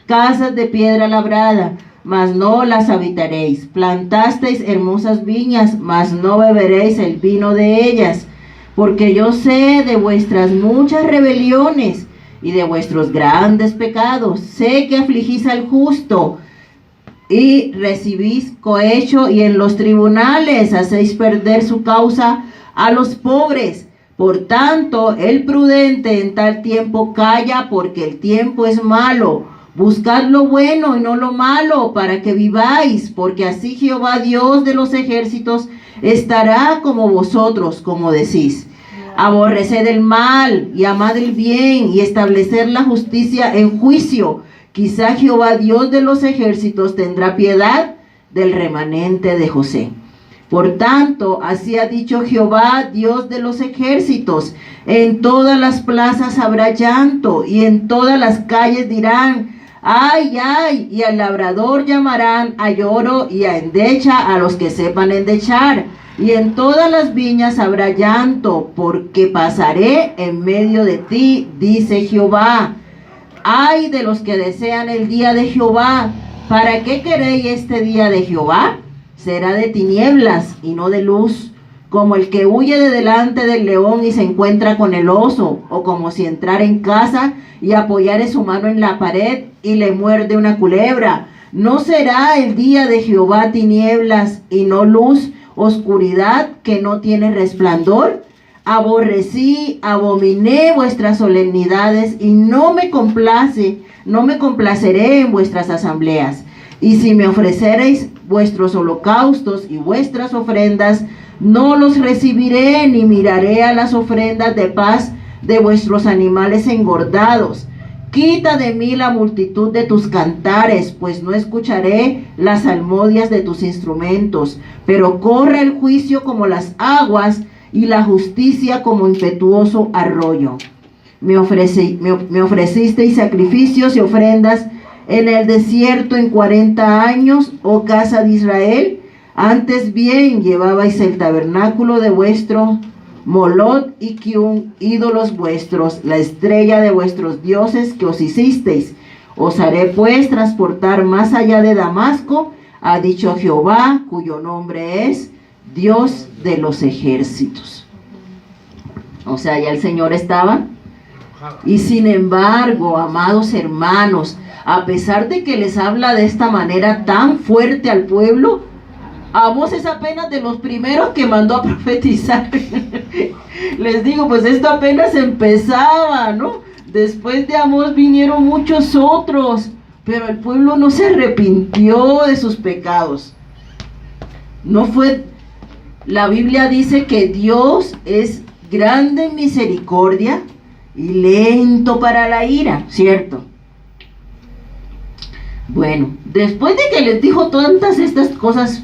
casas de piedra labrada, mas no las habitaréis. Plantasteis hermosas viñas, mas no beberéis el vino de ellas. Porque yo sé de vuestras muchas rebeliones y de vuestros grandes pecados. Sé que afligís al justo y recibís cohecho, y en los tribunales hacéis perder su causa a los pobres. Por tanto, el prudente en tal tiempo calla, porque el tiempo es malo. Buscad lo bueno y no lo malo, para que viváis, porque así Jehová Dios de los ejércitos estará como vosotros, como decís. Aborreced el mal y amad el bien, y establecer la justicia en juicio. Quizá Jehová Dios de los ejércitos tendrá piedad del remanente de José. Por tanto, así ha dicho Jehová Dios de los ejércitos: en todas las plazas habrá llanto, y en todas las calles dirán: ay, ay, y al labrador llamarán a lloro, y a endecha a los que sepan endechar. Y en todas las viñas habrá llanto, porque pasaré en medio de ti, dice Jehová. Ay de los que desean el día de Jehová. ¿Para qué queréis este día de Jehová? Será de tinieblas y no de luz, como el que huye de delante del león y se encuentra con el oso, o como si entrara en casa y apoyare su mano en la pared y le muerde una culebra. ¿No será el día de Jehová tinieblas y no luz, oscuridad que no tiene resplandor? Aborrecí, abominé vuestras solemnidades, y no me complaceré en vuestras asambleas. Y si me ofrecereis vuestros holocaustos y vuestras ofrendas, no los recibiré, ni miraré a las ofrendas de paz de vuestros animales engordados. Quita de mí la multitud de tus cantares, pues no escucharé las salmodias de tus instrumentos. Pero corre el juicio como las aguas, y la justicia como impetuoso arroyo. Me ofrecisteis sacrificios y ofrendas en el desierto en 40 años, oh casa de Israel. Antes bien llevabais el tabernáculo de vuestro Molot y Kiun, ídolos vuestros, la estrella de vuestros dioses que os hicisteis. Os haré pues transportar más allá de Damasco, ha dicho Jehová, cuyo nombre es Dios de los ejércitos. O sea, ya el Señor estaba. Y sin embargo, amados hermanos, a pesar de que les habla de esta manera tan fuerte al pueblo, Amós es apenas de los primeros que mandó a profetizar. Les digo, pues esto apenas empezaba, ¿no? Después de Amós vinieron muchos otros, pero el pueblo no se arrepintió de sus pecados. No fue... La Biblia dice que Dios es grande en misericordia y lento para la ira, ¿cierto? Bueno, después de que les dijo todas estas cosas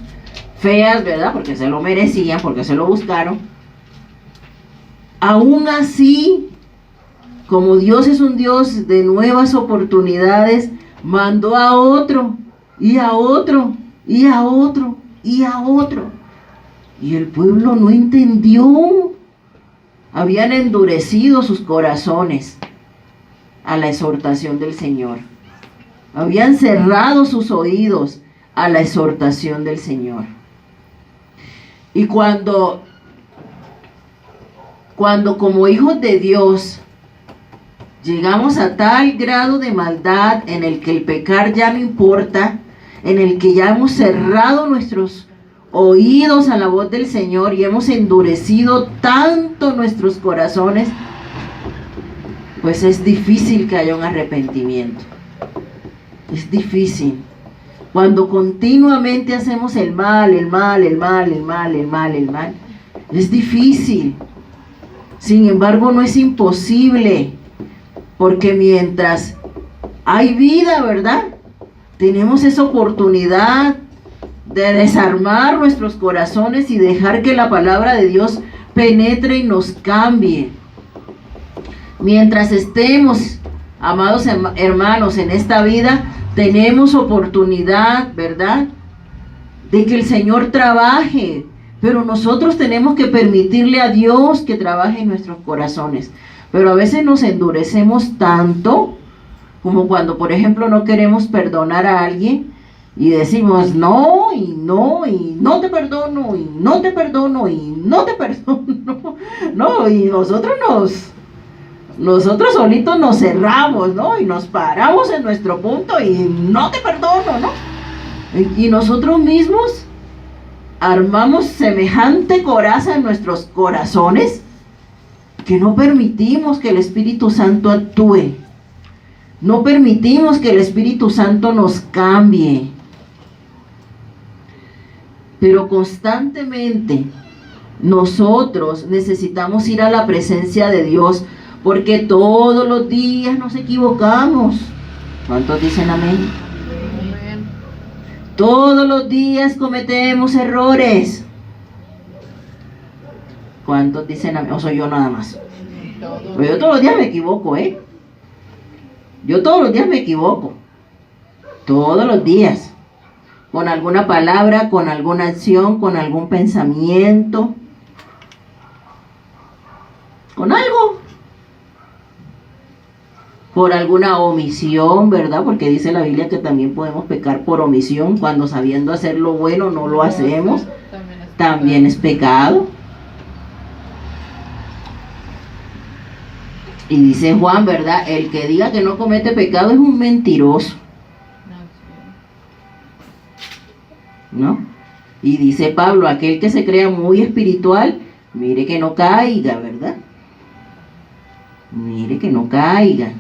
feas, ¿verdad? Porque se lo merecían, porque se lo buscaron. Aún así, como Dios es un Dios de nuevas oportunidades, mandó a otro, y a otro, y a otro, y a otro. Y el pueblo no entendió. Habían endurecido sus corazones a la exhortación del Señor. Habían cerrado sus oídos a la exhortación del Señor. Y cuando como hijos de Dios llegamos a tal grado de maldad en el que el pecar ya no importa, en el que ya hemos cerrado nuestros oídos a la voz del Señor y hemos endurecido tanto nuestros corazones, pues es difícil que haya un arrepentimiento. Es difícil. Cuando continuamente hacemos el mal, es difícil. Sin embargo, no es imposible, porque mientras hay vida, ¿verdad?, tenemos esa oportunidad de desarmar nuestros corazones y dejar que la palabra de Dios penetre y nos cambie. Mientras estemos, amados hermanos, en esta vida, tenemos oportunidad, ¿verdad?, de que el Señor trabaje, pero nosotros tenemos que permitirle a Dios que trabaje en nuestros corazones. Pero a veces nos endurecemos tanto, como cuando, por ejemplo, no queremos perdonar a alguien y decimos no, y no, y no te perdono, y no te perdono, y no te perdono. No, y nosotros solitos nos cerramos, ¿no? Y nos paramos en nuestro punto y no te perdono, ¿no? Y nosotros mismos armamos semejante coraza en nuestros corazones que no permitimos que el Espíritu Santo actúe. No permitimos que el Espíritu Santo nos cambie. Pero constantemente nosotros necesitamos ir a la presencia de Dios, porque todos los días nos equivocamos. ¿Cuántos dicen amén? Amén. Todos los días cometemos errores. ¿Cuántos dicen amén? ¿O soy yo nada más? Pues yo todos los días me equivoco, ¿eh? Yo todos los días me equivoco. Todos los días. Con alguna palabra, con alguna acción, con algún pensamiento. Con algo. Por alguna omisión, ¿verdad? Porque dice la Biblia que también podemos pecar por omisión, cuando sabiendo hacer lo bueno no lo hacemos. También es pecado. Y dice Juan, ¿verdad? El que diga que no comete pecado es un mentiroso, ¿no? Y dice Pablo, aquel que se crea muy espiritual, mire que no caiga, ¿verdad? Mire que no caiga.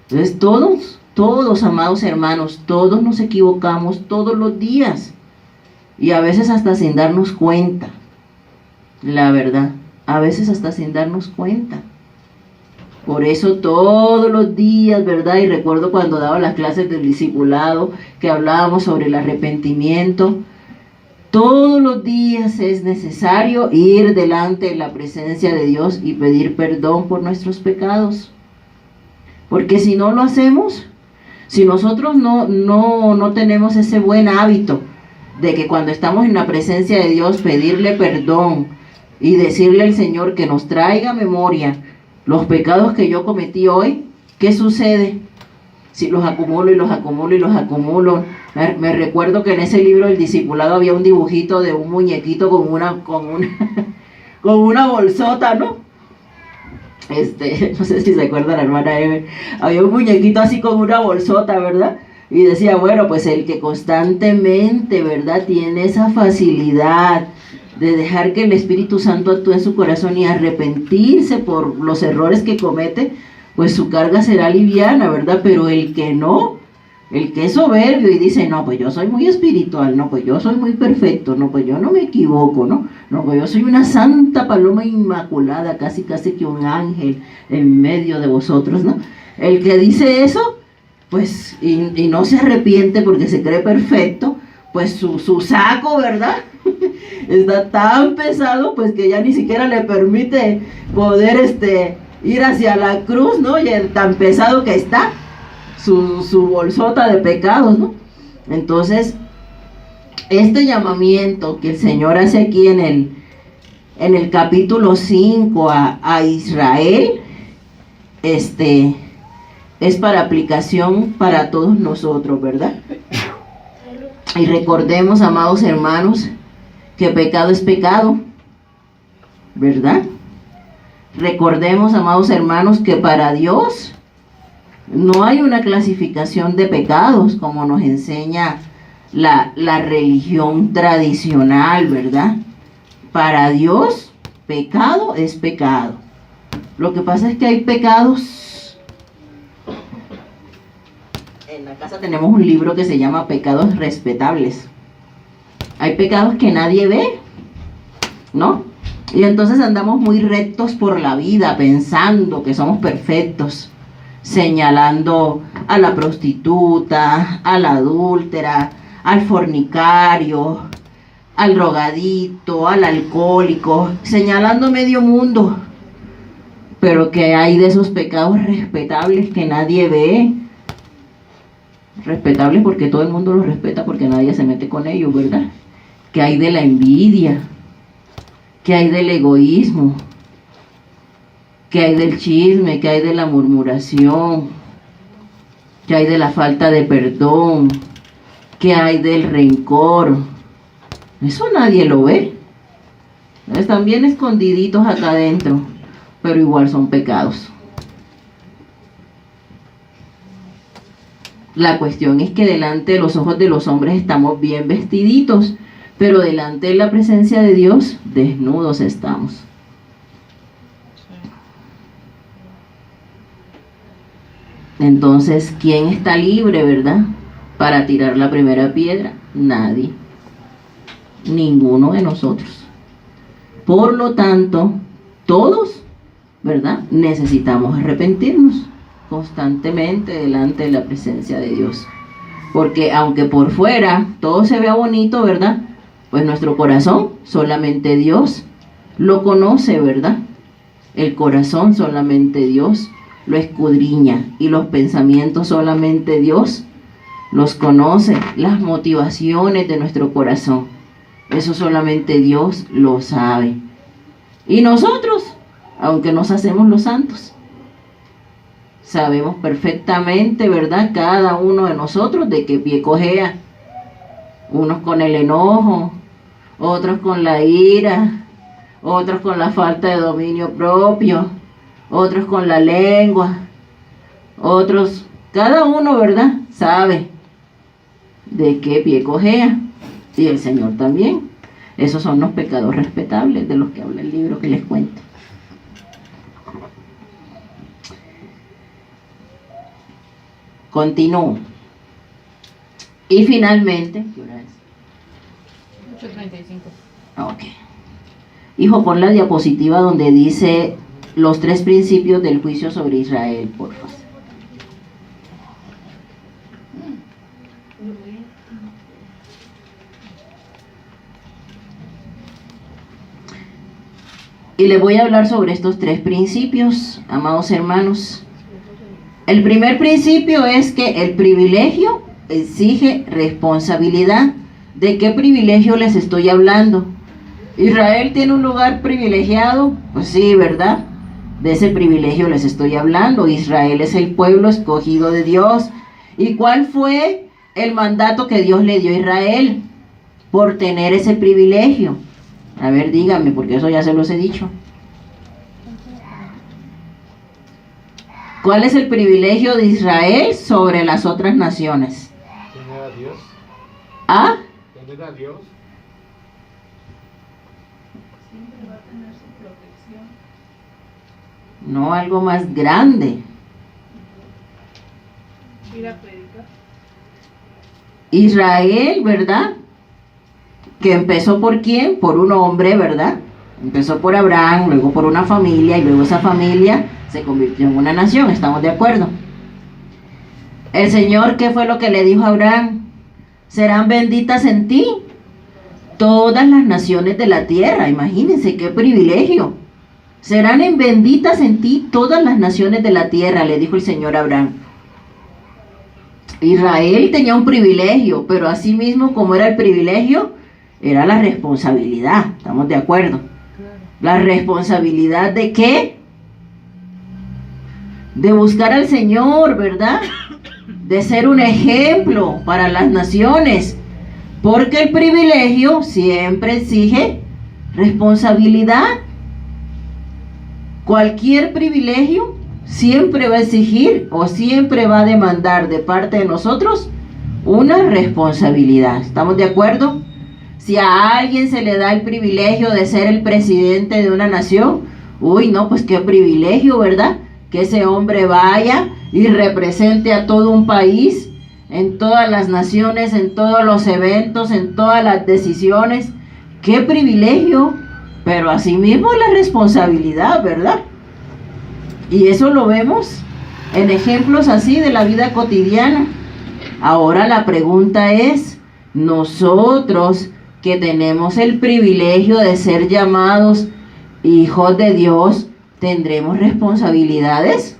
Entonces todos, amados hermanos, todos nos equivocamos todos los días. Y a veces hasta sin darnos cuenta. La verdad, a veces hasta sin darnos cuenta. Por eso todos los días, ¿verdad? Y recuerdo cuando daba las clases del discipulado, que hablábamos sobre el arrepentimiento. Todos los días es necesario ir delante de la presencia de Dios y pedir perdón por nuestros pecados. Porque si no lo hacemos, si nosotros no tenemos ese buen hábito de que cuando estamos en la presencia de Dios pedirle perdón y decirle al Señor que nos traiga memoria los pecados que yo cometí hoy, ¿qué sucede? Si los acumulo y los acumulo y los acumulo. Me recuerdo que en ese libro del discipulado había un dibujito de un muñequito con una bolsota, ¿no? No sé si se acuerda la hermana Ever. Había un muñequito así con una bolsota, ¿verdad? Y decía, bueno, pues el que constantemente, ¿verdad?, tiene esa facilidad de dejar que el Espíritu Santo actúe en su corazón y arrepentirse por los errores que comete, pues su carga será liviana, ¿verdad? Pero el que no, el que es soberbio y dice, no, pues yo soy muy espiritual, no, pues yo soy muy perfecto, no, pues yo no me equivoco, no, pues yo soy una santa paloma inmaculada, casi que un ángel en medio de vosotros, ¿no? El que dice eso, pues, y no se arrepiente porque se cree perfecto, pues su saco, ¿verdad?, está tan pesado, pues que ya ni siquiera le permite poder ir hacia la cruz, ¿no? Y tan pesado que está su bolsota de pecados, ¿no? Entonces, este llamamiento que el Señor hace aquí en el capítulo 5 a Israel, es para aplicación para todos nosotros, ¿verdad? Y recordemos, amados hermanos, que pecado es pecado, ¿verdad? Recordemos, amados hermanos, que para Dios no hay una clasificación de pecados como nos enseña la religión tradicional, ¿verdad? Para Dios, pecado es pecado. Lo que pasa es que hay pecados. En la casa tenemos un libro que se llama Pecados Respetables. Hay pecados que nadie ve, ¿no? Y entonces andamos muy rectos por la vida pensando que somos perfectos, señalando a la prostituta, a la adúltera, al fornicario, al drogadito, al alcohólico, señalando medio mundo. Pero que hay de esos pecados respetables que nadie ve. Respetables porque todo el mundo los respeta, porque nadie se mete con ellos, ¿verdad? Que hay de la envidia, que hay del egoísmo, que hay del chisme, que hay de la murmuración, que hay de la falta de perdón, que hay del rencor. Eso nadie lo ve. Están bien escondiditos acá adentro, pero igual son pecados. La cuestión es que delante de los ojos de los hombres estamos bien vestiditos, pero delante de la presencia de Dios, desnudos estamos. Entonces, ¿quién está libre, verdad? Para tirar la primera piedra? Nadie. Ninguno de nosotros. Por lo tanto, todos, ¿verdad? Necesitamos arrepentirnos constantemente delante de la presencia de Dios. Porque aunque por fuera todo se vea bonito, ¿verdad? Pues nuestro corazón, solamente Dios lo conoce, ¿verdad? El corazón solamente Dios lo escudriña, y los pensamientos solamente Dios los conoce, las motivaciones de nuestro corazón, eso solamente Dios lo sabe. Y nosotros, aunque nos hacemos los santos, sabemos perfectamente, ¿verdad? Cada uno de nosotros de qué pie cojea. Unos con el enojo, otros con la ira, otros con la falta de dominio propio, otros con la lengua, otros, cada uno, ¿verdad? Sabe de qué pie cojea, y el Señor también. Esos son los pecados respetables de los que habla el libro que les cuento. Continúo. Y finalmente, ¿qué hora es? 8:35. Ok. Hijo, pon la diapositiva donde dice los 3 principios del juicio sobre Israel, por favor. Y les voy a hablar sobre estos 3 principios, amados hermanos. El primer principio es que el privilegio exige responsabilidad. ¿De qué privilegio les estoy hablando? ¿Israel tiene un lugar privilegiado? Pues sí, ¿verdad? De ese privilegio les estoy hablando. Israel es el pueblo escogido de Dios. ¿Y cuál fue el mandato que Dios le dio a Israel por tener ese privilegio? A ver, díganme, porque eso ya se los he dicho. ¿Cuál es el privilegio de Israel sobre las otras naciones? ¿Tener a Dios? ¿Ah? ¿Tener a Dios? Siempre va a tener su protección. No, algo más grande. Ir a predicar. Israel, ¿verdad? Que empezó por quién? Por un hombre, ¿verdad? Empezó por Abraham, luego por una familia, y luego esa familia se convirtió en una nación. ¿Estamos de acuerdo? El Señor, ¿qué fue lo que le dijo a Abraham? Serán benditas en ti todas las naciones de la tierra. Imagínense qué privilegio. serán benditas en ti todas las naciones de la tierra, le dijo el Señor a Abraham. Israel tenía un privilegio, pero asimismo como era el privilegio, era la responsabilidad. ¿Estamos de acuerdo? La responsabilidad de ¿qué? De buscar al Señor, ¿verdad? De ser un ejemplo para las naciones, porque el privilegio siempre exige responsabilidad. Cualquier privilegio siempre va a exigir o siempre va a demandar de parte de nosotros una responsabilidad. ¿Estamos de acuerdo? Si a alguien se le da el privilegio de ser el presidente de una nación, uy, no, pues qué privilegio, ¿verdad? Que ese hombre vaya y represente a todo un país, en todas las naciones, en todos los eventos, en todas las decisiones. ¡Qué privilegio! Pero asimismo la responsabilidad, ¿verdad? Y eso lo vemos en ejemplos así de la vida cotidiana. Ahora la pregunta es, nosotros que tenemos el privilegio de ser llamados hijos de Dios, ¿tendremos responsabilidades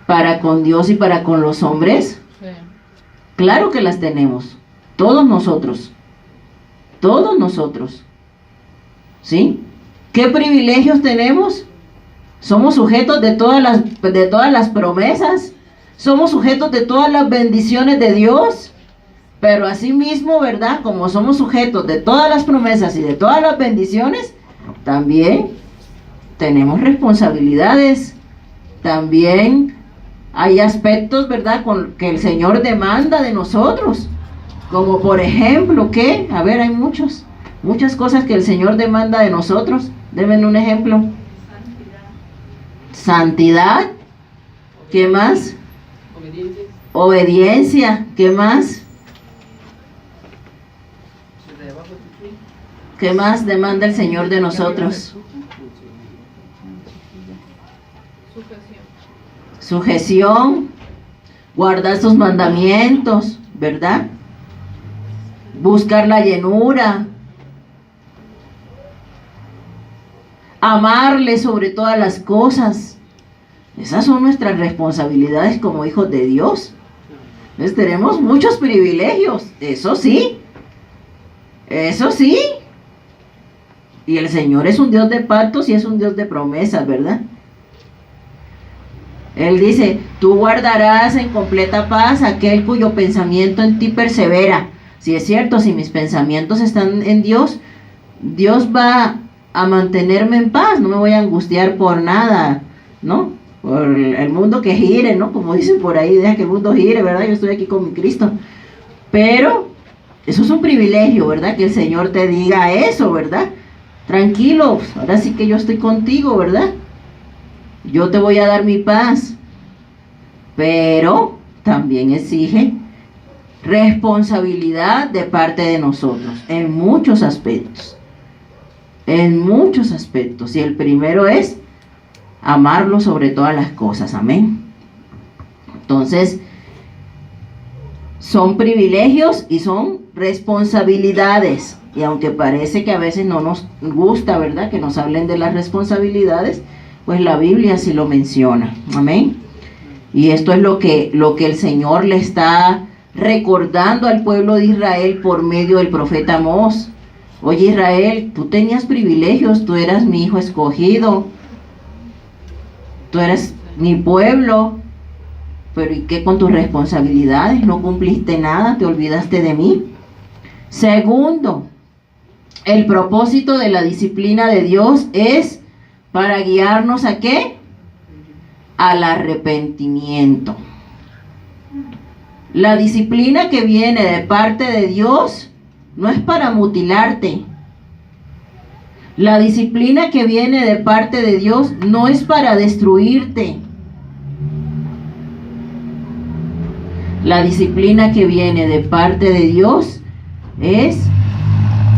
para con Dios y para con los hombres? Sí. Claro que las tenemos, todos nosotros, ¿sí? ¿Qué privilegios tenemos? Somos sujetos de todas las promesas, somos sujetos de todas las bendiciones de Dios, pero asimismo, ¿verdad? Como somos sujetos de todas las promesas y de todas las bendiciones, también tenemos responsabilidades, también hay aspectos, ¿verdad?, que el Señor demanda de nosotros, como por ejemplo, ¿qué? A ver, hay muchas cosas que el Señor demanda de nosotros. Denme un ejemplo. Santidad. ¿Qué más? Obediencia. ¿Qué más? ¿Qué más demanda el Señor de nosotros? Sujeción, guardar sus mandamientos, ¿verdad? Buscar la llenura, amarle sobre todas las cosas. Esas son nuestras responsabilidades como hijos de Dios. Entonces tenemos muchos privilegios, eso sí. Y el Señor es un Dios de pactos y es un Dios de promesas, ¿verdad? Él dice, tú guardarás en completa paz aquel cuyo pensamiento en ti persevera. Si es cierto, si mis pensamientos están en Dios, Dios va a mantenerme en paz, no me voy a angustiar por nada, ¿no? Por el mundo que gire, ¿no? Como dicen por ahí, deja que el mundo gire, ¿verdad? Yo estoy aquí con mi Cristo. Pero eso es un privilegio, ¿verdad? Que el Señor te diga eso, ¿verdad? Tranquilo, ahora sí que yo estoy contigo, ¿verdad? Yo te voy a dar mi paz, pero también exige responsabilidad de parte de nosotros en muchos aspectos, y el primero es amarlo sobre todas las cosas, amén. Entonces, son privilegios y son responsabilidades, y aunque parece que a veces no nos gusta, ¿verdad?, que nos hablen de las responsabilidades, pues la Biblia sí lo menciona, amén. Y esto es lo que el Señor le está recordando al pueblo de Israel por medio del profeta Amós. Oye, Israel, tú tenías privilegios, tú eras mi hijo escogido, tú eres mi pueblo, pero ¿y qué con tus responsabilidades? No cumpliste nada, te olvidaste de mí. Segundo, el propósito de la disciplina de Dios es para guiarnos ¿a qué? Al arrepentimiento. La disciplina que viene de parte de Dios no es para mutilarte. La disciplina que viene de parte de Dios no es para destruirte. La disciplina que viene de parte de Dios es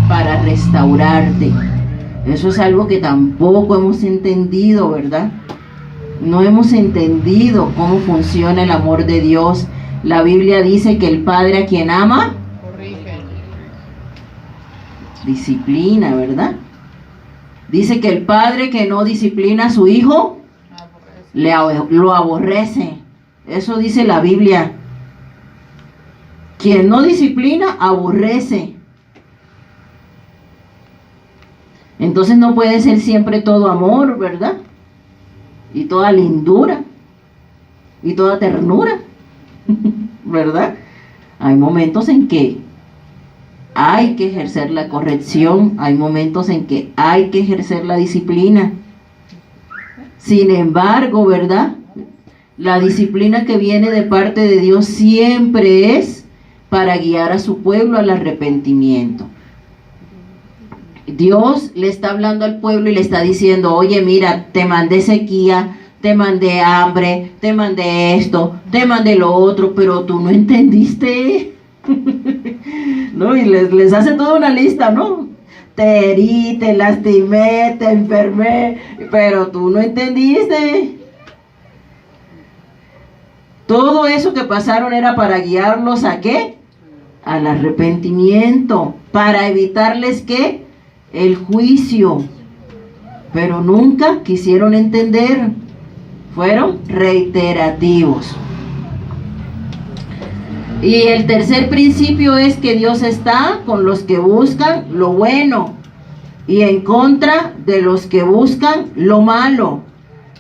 para restaurarte. Eso es algo que tampoco hemos entendido, ¿verdad? No hemos entendido cómo funciona el amor de Dios. La Biblia dice que el Padre a quien ama, corrige. disciplina, ¿verdad? Dice que el padre que no disciplina a su hijo, lo aborrece. Eso dice la Biblia. Quien no disciplina, aborrece. Entonces no puede ser siempre todo amor, ¿verdad? Y toda lindura. Y toda ternura. ¿Verdad? Hay momentos en que hay que ejercer la corrección. Hay momentos en que hay que ejercer la disciplina. Sin embargo, ¿verdad? La disciplina que viene de parte de Dios siempre es para guiar a su pueblo al arrepentimiento. Dios le está hablando al pueblo y le está diciendo, oye, mira, te mandé sequía, te mandé hambre, te mandé esto, te mandé lo otro, pero tú no entendiste. ¿No? Y les hace toda una lista, ¿no? Te herí, te lastimé, te enfermé, pero tú no entendiste. Todo eso que pasaron era para guiarlos ¿a qué? Al arrepentimiento, para evitarles ¿qué? El juicio. Pero nunca quisieron entender. Fueron reiterativos. Y el tercer principio es que Dios está con los que buscan lo bueno y en contra de los que buscan lo malo.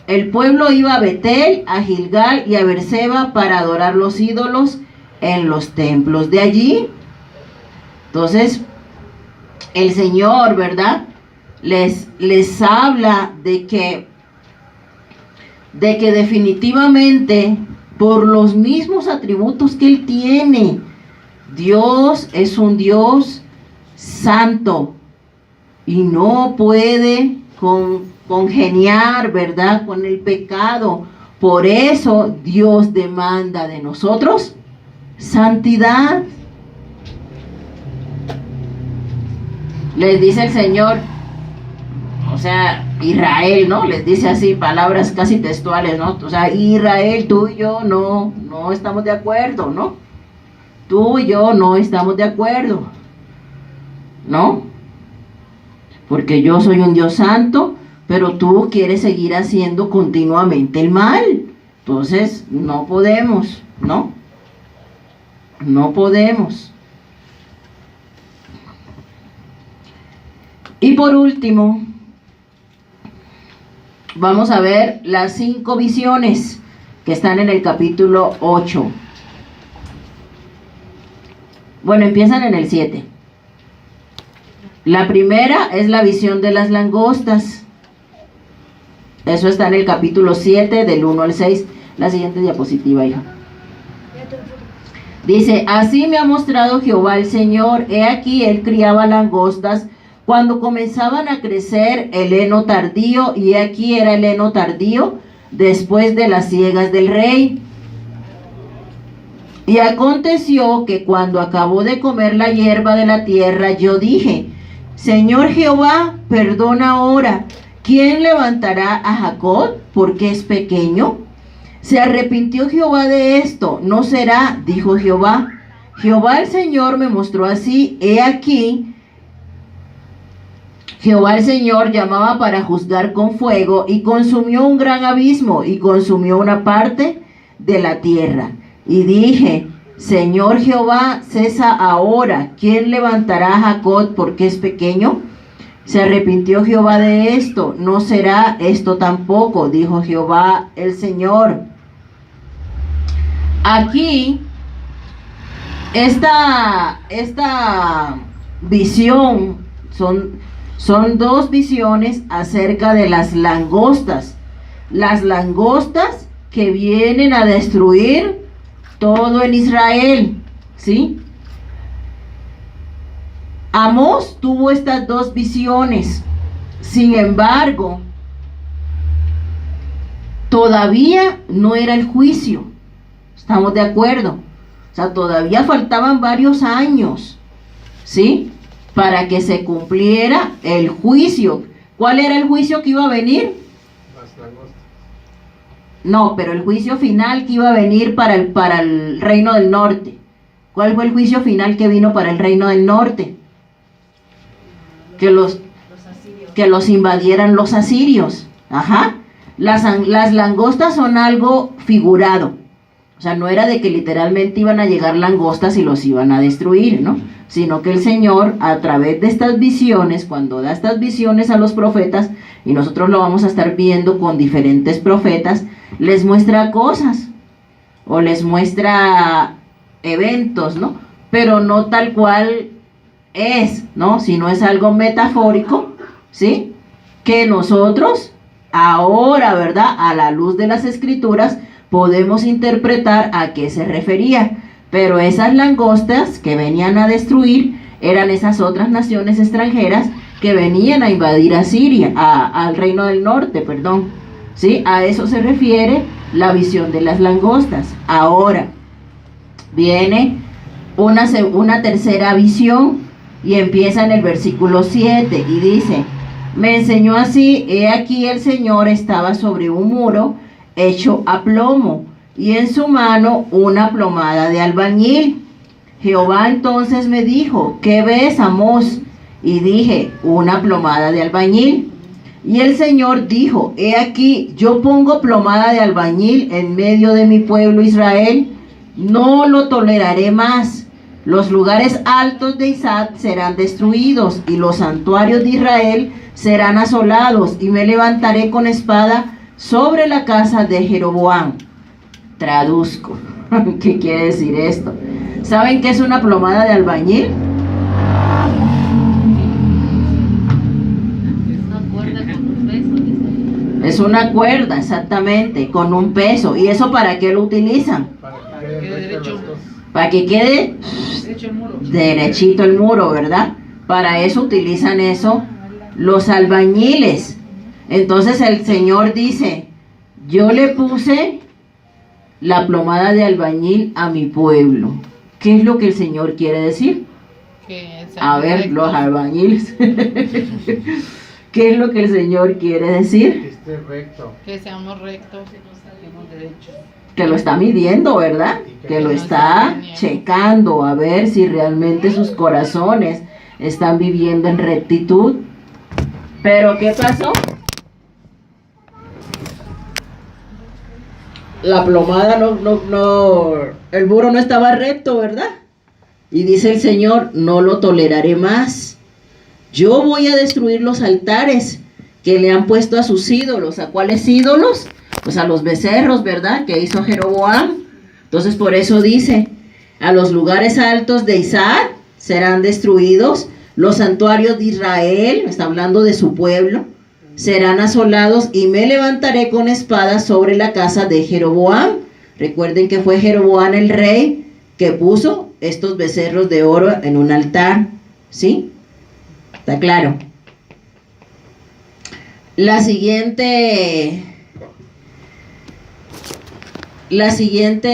El pueblo iba a Betel, a Gilgal y a Berseba para adorar los ídolos en los templos de allí. Entonces, el Señor, ¿verdad? Les habla de que definitivamente, por los mismos atributos que Él tiene, Dios es un Dios santo y no puede congeniar, ¿verdad?, con el pecado. Por eso Dios demanda de nosotros santidad. Les dice el Señor, o sea, Israel, ¿no? Les dice así, palabras casi textuales, ¿no? O sea, Israel, tú y yo no estamos de acuerdo, ¿no? Tú y yo no estamos de acuerdo, ¿no? Porque yo soy un Dios santo, pero tú quieres seguir haciendo continuamente el mal. Entonces, no podemos, ¿no? No podemos. Y por último, vamos a ver las 5 visiones que están en el capítulo 8. Bueno, empiezan en el 7. La primera es la visión de las langostas. Eso está en el capítulo 7, del 1 al 6. La siguiente diapositiva, hija. Dice, así me ha mostrado Jehová el Señor. He aquí, él criaba langostas cuando comenzaban a crecer el heno tardío, y aquí era el heno tardío después de las siegas del rey. Y aconteció que cuando acabó de comer la hierba de la tierra, yo dije, Señor Jehová, perdona ahora, ¿quién levantará a Jacob porque es pequeño? Se arrepintió Jehová de esto, no será, dijo Jehová. Jehová el Señor me mostró así, he aquí, Jehová el Señor llamaba para juzgar con fuego y consumió un gran abismo y consumió una parte de la tierra. Y dije, Señor Jehová, cesa ahora. ¿Quién levantará a Jacob porque es pequeño? Se arrepintió Jehová de esto. No será esto tampoco, dijo Jehová el Señor. Aquí, esta visión son 2 visiones acerca de las langostas. Las langostas que vienen a destruir todo en Israel, ¿sí? Amós tuvo estas 2 visiones. Sin embargo, todavía no era el juicio. ¿Estamos de acuerdo? O sea, todavía faltaban varios años, ¿sí?, para que se cumpliera el juicio. ¿Cuál era el juicio que iba a venir? Las langostas. No, pero el juicio final que iba a venir para el reino del norte. ¿Cuál fue el juicio final que vino para el reino del norte? Que los que los invadieran los asirios. Ajá. Las langostas son algo figurado. O sea, no era de que literalmente iban a llegar langostas y los iban a destruir, ¿no? Sino que el Señor, a través de estas visiones, cuando da estas visiones a los profetas, y nosotros lo vamos a estar viendo con diferentes profetas, les muestra cosas, o les muestra eventos, ¿no? Pero no tal cual es, ¿no? Sino es algo metafórico, ¿sí? Que nosotros, ahora, ¿verdad? A la luz de las Escrituras, podemos interpretar a qué se refería. Pero esas langostas que venían a destruir eran esas otras naciones extranjeras que venían a invadir a Siria, al reino del norte, perdón. ¿Sí? A eso se refiere la visión de las langostas. Ahora viene una tercera visión y empieza en el versículo 7 y dice: me enseñó así, he aquí el Señor estaba sobre un muro hecho a plomo, y en su mano una plomada de albañil. Jehová entonces me dijo: ¿qué ves, Amós? Y dije: una plomada de albañil. Y el Señor dijo: he aquí, yo pongo plomada de albañil en medio de mi pueblo Israel, no lo toleraré más. Los lugares altos de Isaac serán destruidos, y los santuarios de Israel serán asolados, y me levantaré con espada sobre la casa de Jeroboam. Traduzco. ¿Qué quiere decir esto? ¿Saben qué es una plomada de albañil? Es una cuerda, exactamente, con un peso. ¿Y eso para qué lo utilizan? Para que quede derechito el muro, ¿verdad? Para eso utilizan eso los albañiles. Entonces el Señor dice: yo le puse la plomada de albañil a mi pueblo. ¿Qué es lo que el Señor quiere decir? A ver, los albañiles. ¿Qué es lo que el Señor quiere decir? Que esté recto. Que seamos rectos, que nos saquemos derechos. Que lo está midiendo, ¿verdad? Que lo está checando a ver si realmente sus corazones están viviendo en rectitud. Pero ¿qué pasó? La plomada el muro no estaba recto, ¿verdad? Y dice el Señor: no lo toleraré más. Yo voy a destruir los altares que le han puesto a sus ídolos. ¿A cuáles ídolos? Pues a los becerros, ¿verdad? Que hizo Jeroboam. Entonces por eso dice: a los lugares altos de Isaac serán destruidos, los santuarios de Israel, está hablando de su pueblo, serán asolados, y me levantaré con espada sobre la casa de Jeroboam. Recuerden que fue Jeroboam el rey que puso estos becerros de oro en un altar, ¿sí? ¿Está claro? La siguiente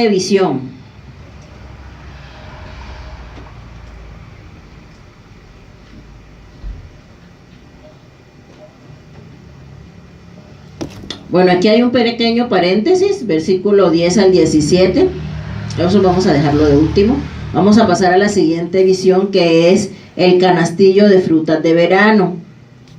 visión. Bueno, aquí hay un pequeño paréntesis, versículo 10 al 17. Eso vamos a dejarlo de último. Vamos a pasar a la siguiente visión, que es el canastillo de frutas de verano.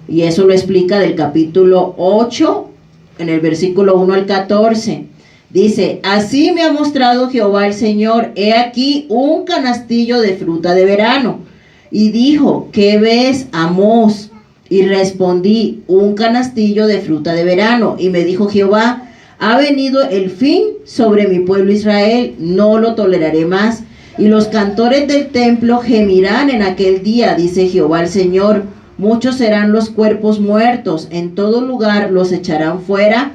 Y eso lo explica del capítulo 8, en el versículo 1 al 14. Dice: así me ha mostrado Jehová el Señor, he aquí un canastillo de fruta de verano. Y dijo: ¿qué ves, Amós? Y respondí: un canastillo de fruta de verano. Y me dijo Jehová: ha venido el fin sobre mi pueblo Israel, no lo toleraré más. Y los cantores del templo gemirán en aquel día, dice Jehová el Señor. Muchos serán los cuerpos muertos, en todo lugar los echarán fuera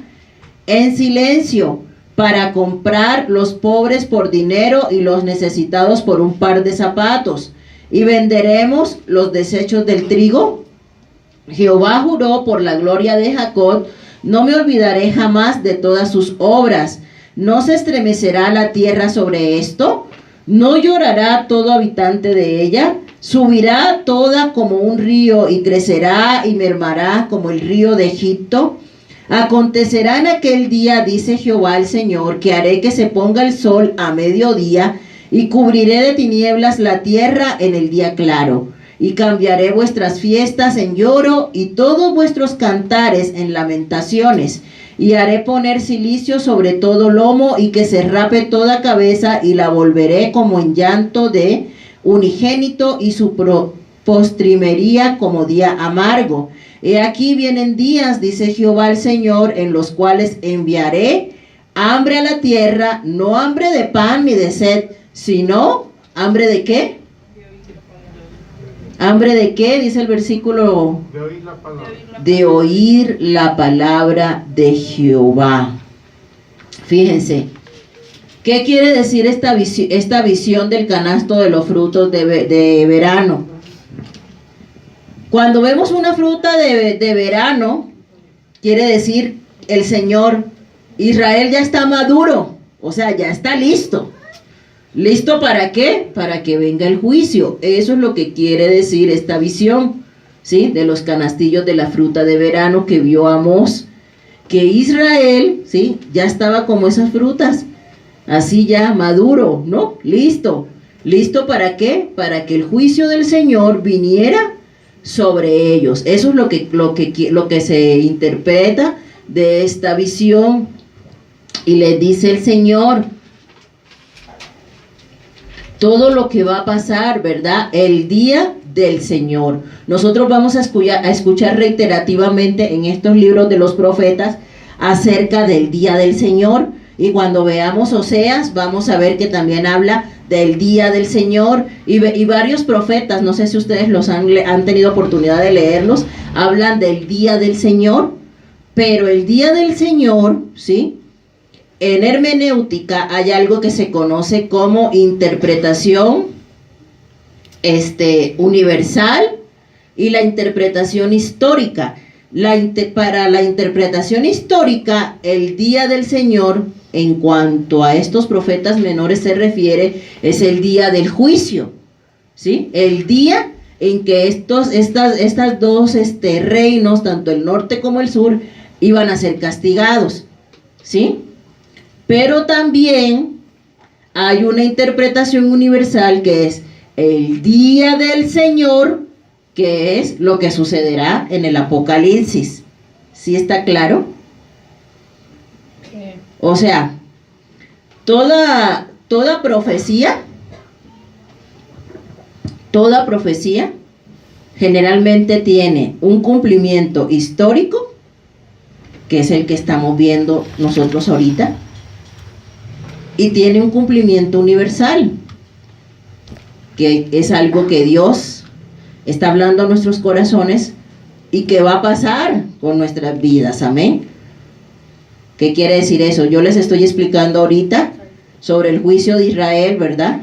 en silencio, para comprar los pobres por dinero y los necesitados por un par de zapatos. Y venderemos los desechos del trigo. Jehová juró por la gloria de Jacob: no me olvidaré jamás de todas sus obras. ¿No se estremecerá la tierra sobre esto? ¿No llorará todo habitante de ella? Subirá toda como un río, y crecerá y mermará como el río de Egipto. Acontecerá en aquel día, dice Jehová el Señor, que haré que se ponga el sol a mediodía, y cubriré de tinieblas la tierra en el día claro. y cambiaré vuestras fiestas en lloro y todos vuestros cantares en lamentaciones. Y haré poner cilicio sobre todo lomo y que se rape toda cabeza y la volveré como en llanto de unigénito y su postrimería como día amargo. He aquí vienen días, dice Jehová el Señor, en los cuales enviaré hambre a la tierra, no hambre de pan ni de sed, sino hambre de ¿qué? ¿Hambre de qué? Dice el versículo. De oír la palabra. De oír la palabra de Jehová. Fíjense, ¿qué quiere decir esta visión del canasto de los frutos de verano? Cuando vemos una fruta de verano, quiere decir el Señor, Israel ya está maduro, o sea, ya está listo. ¿Listo para qué? Para que venga el juicio. Eso es lo que quiere decir esta visión, ¿sí? De los canastillos de la fruta de verano que vio Amós. Que Israel, ¿sí? Ya estaba como esas frutas, así ya maduro, ¿no? Listo. ¿Listo para qué? Para que el juicio del Señor viniera sobre ellos. Eso es lo que se interpreta de esta visión. Y les dice el Señor todo lo que va a pasar, ¿verdad? El día del Señor. Nosotros vamos a escuchar reiterativamente en estos libros de los profetas acerca del día del Señor. Y cuando veamos Oseas, vamos a ver que también habla del día del Señor. Y varios profetas, no sé si ustedes han tenido oportunidad de leerlos, hablan del día del Señor. Pero el día del Señor, ¿sí? En hermenéutica hay algo que se conoce como interpretación universal y la interpretación histórica. Para la interpretación histórica, el día del Señor, en cuanto a estos profetas menores se refiere, es el día del juicio, ¿sí? El día en que estas dos reinos, tanto el norte como el sur, iban a ser castigados, ¿sí? Pero también hay una interpretación universal que es el día del Señor, que es lo que sucederá en el Apocalipsis. ¿Sí está claro? Sí. O sea, toda profecía generalmente tiene un cumplimiento histórico, que es el que estamos viendo nosotros ahorita, y tiene un cumplimiento universal, que es algo que Dios está hablando a nuestros corazones y que va a pasar con nuestras vidas. Amén. ¿Qué quiere decir eso? Yo les estoy explicando ahorita sobre el juicio de Israel, ¿verdad?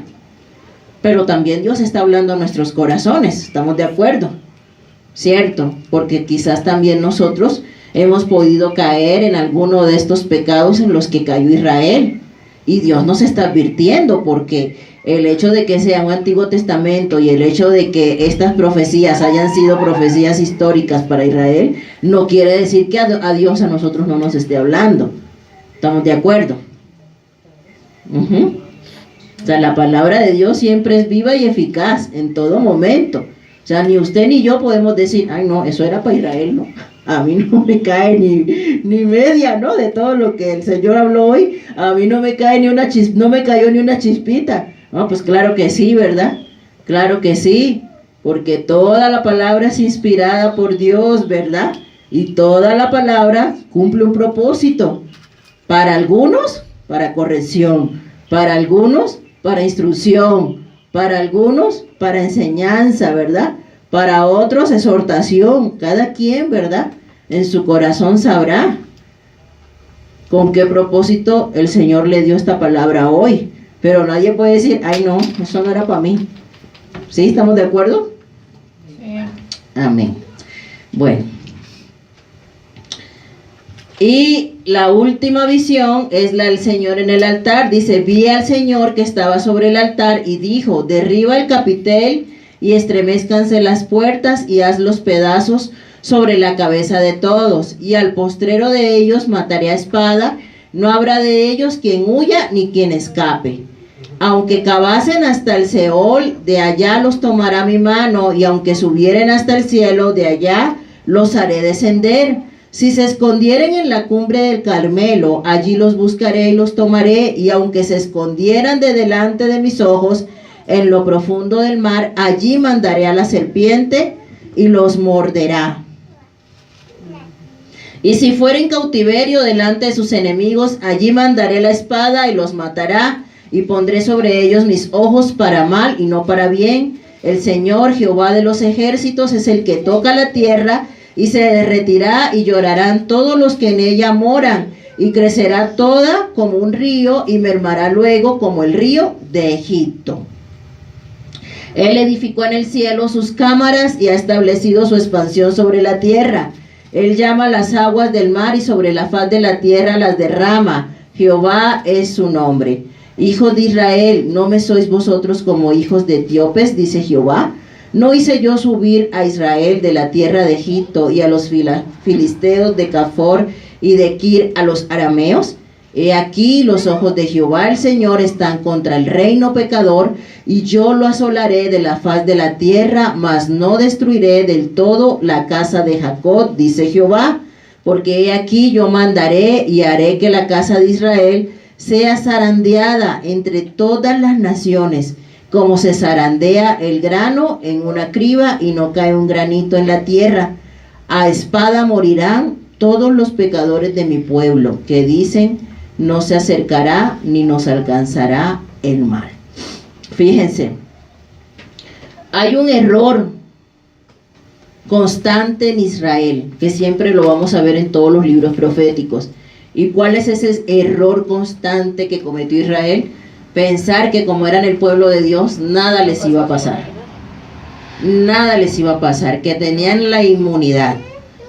Pero también Dios está hablando a nuestros corazones. ¿Estamos de acuerdo? ¿Cierto? Porque quizás también nosotros hemos podido caer en alguno de estos pecados en los que cayó Israel. Y Dios nos está advirtiendo, porque el hecho de que sea un Antiguo Testamento y el hecho de que estas profecías hayan sido profecías históricas para Israel, no quiere decir que a Dios a nosotros no nos esté hablando. ¿Estamos de acuerdo? O sea, la palabra de Dios siempre es viva y eficaz en todo momento. O sea, ni usted ni yo podemos decir, ay no, eso era para Israel, ¿no? A mí no me cae ni media, ¿no? De todo lo que el Señor habló hoy, a mí no me cae no me cayó ni una chispita. No, pues claro que sí, ¿verdad? Claro que sí, porque toda la palabra es inspirada por Dios, ¿verdad? Y toda la palabra cumple un propósito. Para algunos, para corrección. Para algunos, para instrucción. Para algunos, para enseñanza, ¿verdad? Para otros, exhortación. Cada quien, ¿verdad? En su corazón sabrá con qué propósito el Señor le dio esta palabra hoy. Pero nadie puede decir, ay no, eso no era para mí. ¿Sí? ¿Estamos de acuerdo? Sí. Amén. Bueno. Y la última visión es la del Señor en el altar. Dice, vi al Señor que estaba sobre el altar y dijo, derriba el capitel y estremezcanse las puertas y haz los pedazos sobre la cabeza de todos. Y al postrero de ellos mataré a espada, no habrá de ellos quien huya ni quien escape. Aunque cavasen hasta el Seol, de allá los tomará mi mano, y aunque subieren hasta el cielo, de allá los haré descender. Si se escondieren en la cumbre del Carmelo, allí los buscaré y los tomaré, y aunque se escondieran de delante de mis ojos en lo profundo del mar, allí mandaré a la serpiente y los morderá. Y si fueren cautiverio delante de sus enemigos, allí mandaré la espada y los matará, y pondré sobre ellos mis ojos para mal y no para bien. El Señor Jehová de los ejércitos es el que toca la tierra, y se derretirá y llorarán todos los que en ella moran, y crecerá toda como un río, y mermará luego como el río de Egipto. Él edificó en el cielo sus cámaras y ha establecido su expansión sobre la tierra. Él llama las aguas del mar y sobre la faz de la tierra las derrama. Jehová es su nombre. Hijos de Israel, ¿no me sois vosotros como hijos de etíopes? Dice Jehová. ¿No hice yo subir a Israel de la tierra de Egipto, y a los filisteos de Cafor y de Kir a los arameos? He aquí los ojos de Jehová el Señor están contra el reino pecador, y yo lo asolaré de la faz de la tierra, mas no destruiré del todo la casa de Jacob, dice Jehová. Porque he aquí yo mandaré y haré que la casa de Israel sea zarandeada entre todas las naciones, como se zarandea el grano en una criba y no cae un granito en la tierra. A espada morirán todos los pecadores de mi pueblo, que dicen, no se acercará ni nos alcanzará el mal. Fíjense, hay un error constante en Israel, que siempre lo vamos a ver en todos los libros proféticos. ¿Y cuál es ese error constante que cometió Israel? Pensar que como eran el pueblo de Dios, nada les iba a pasar. Nada les iba a pasar, que tenían la inmunidad,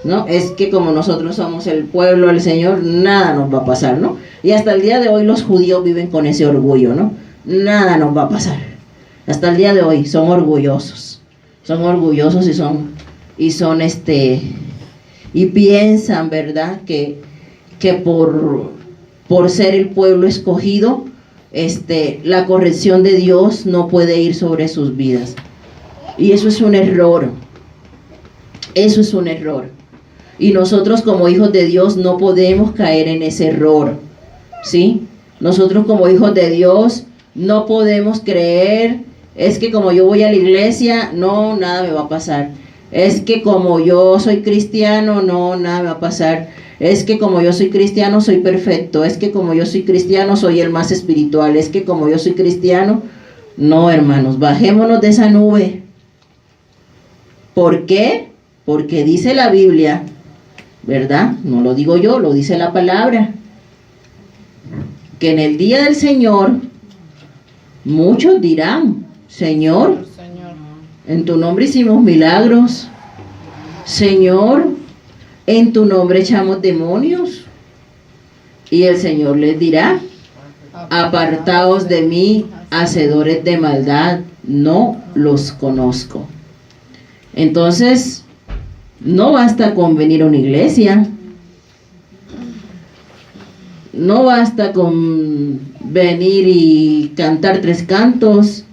¿no? Es que como nosotros somos el pueblo del Señor, nada nos va a pasar, ¿no? Y hasta el día de hoy los judíos viven con ese orgullo, ¿no? Nada nos va a pasar. Hasta el día de hoy son orgullosos. Son orgullosos y piensan, ¿verdad? Que por ser el pueblo escogido, la corrección de Dios no puede ir sobre sus vidas. Y eso es un error. Eso es un error. Y nosotros como hijos de Dios no podemos caer en ese error, ¿sí? Nosotros como hijos de Dios no podemos creer, es que como yo voy a la iglesia, no, nada me va a pasar. Es que como yo soy cristiano, no, nada me va a pasar. Es que como yo soy cristiano, soy perfecto. Es que como yo soy cristiano, soy el más espiritual. Es que como yo soy cristiano, no, hermanos, bajémonos de esa nube. ¿Por qué? Porque dice la Biblia, ¿verdad? No lo digo yo, lo dice la palabra, que en el día del Señor muchos dirán, Señor, en tu nombre hicimos milagros. Señor, en tu nombre echamos demonios. Y el Señor les dirá, apartaos de mí, hacedores de maldad, no los conozco. Entonces, no basta con venir a una iglesia. No basta con venir y cantar 3 cantos.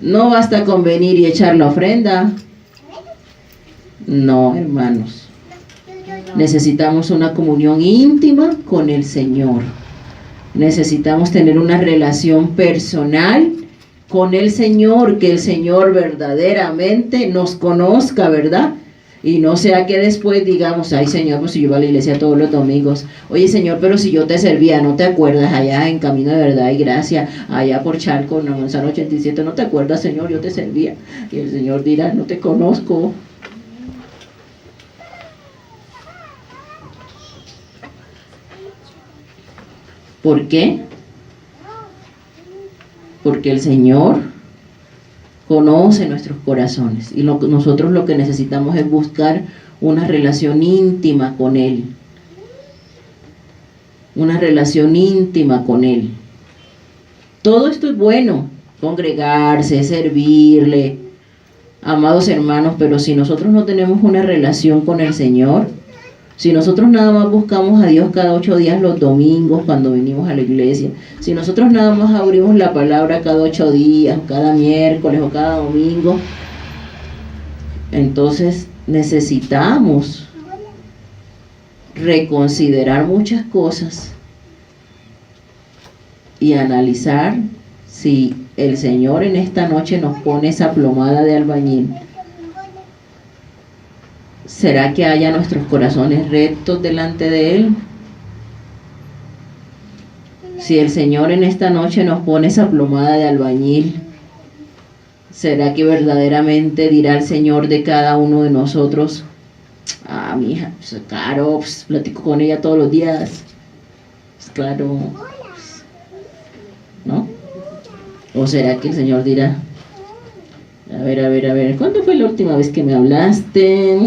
No basta con venir y echar la ofrenda. No, hermanos. Necesitamos una comunión íntima con el Señor. Necesitamos tener una relación personal con el Señor, que el Señor verdaderamente nos conozca, ¿verdad? Y no sea que después digamos, ay Señor, pues si yo iba a la iglesia todos los domingos, oye Señor, pero si yo te servía, ¿no te acuerdas allá en Camino de Verdad y Gracia, allá por Charco, en la manzana 87, ¿no te acuerdas, Señor? Yo te servía. Y el Señor dirá, no te conozco. ¿Por qué? Porque el Señor conoce nuestros corazones y nosotros lo que necesitamos es buscar una relación íntima con Él. Una relación íntima con Él. Todo esto es bueno, congregarse, servirle, amados hermanos, pero si nosotros no tenemos una relación con el Señor, Si nosotros nada más buscamos a Dios cada 8 días los domingos cuando venimos a la iglesia, si nosotros nada más abrimos la palabra cada 8 días, o cada miércoles o cada domingo, entonces necesitamos reconsiderar muchas cosas y analizar si el Señor en esta noche nos pone esa plomada de albañil. ¿Será que haya nuestros corazones rectos delante de Él? Si el Señor en esta noche nos pone esa plomada de albañil, ¿será que verdaderamente dirá el Señor de cada uno de nosotros: ah, mi hija, pues, claro, pues, platico con ella todos los días, pues, claro, pues, ¿no? ¿O será que el Señor dirá: a ver, ¿cuándo fue la última vez que me hablaste?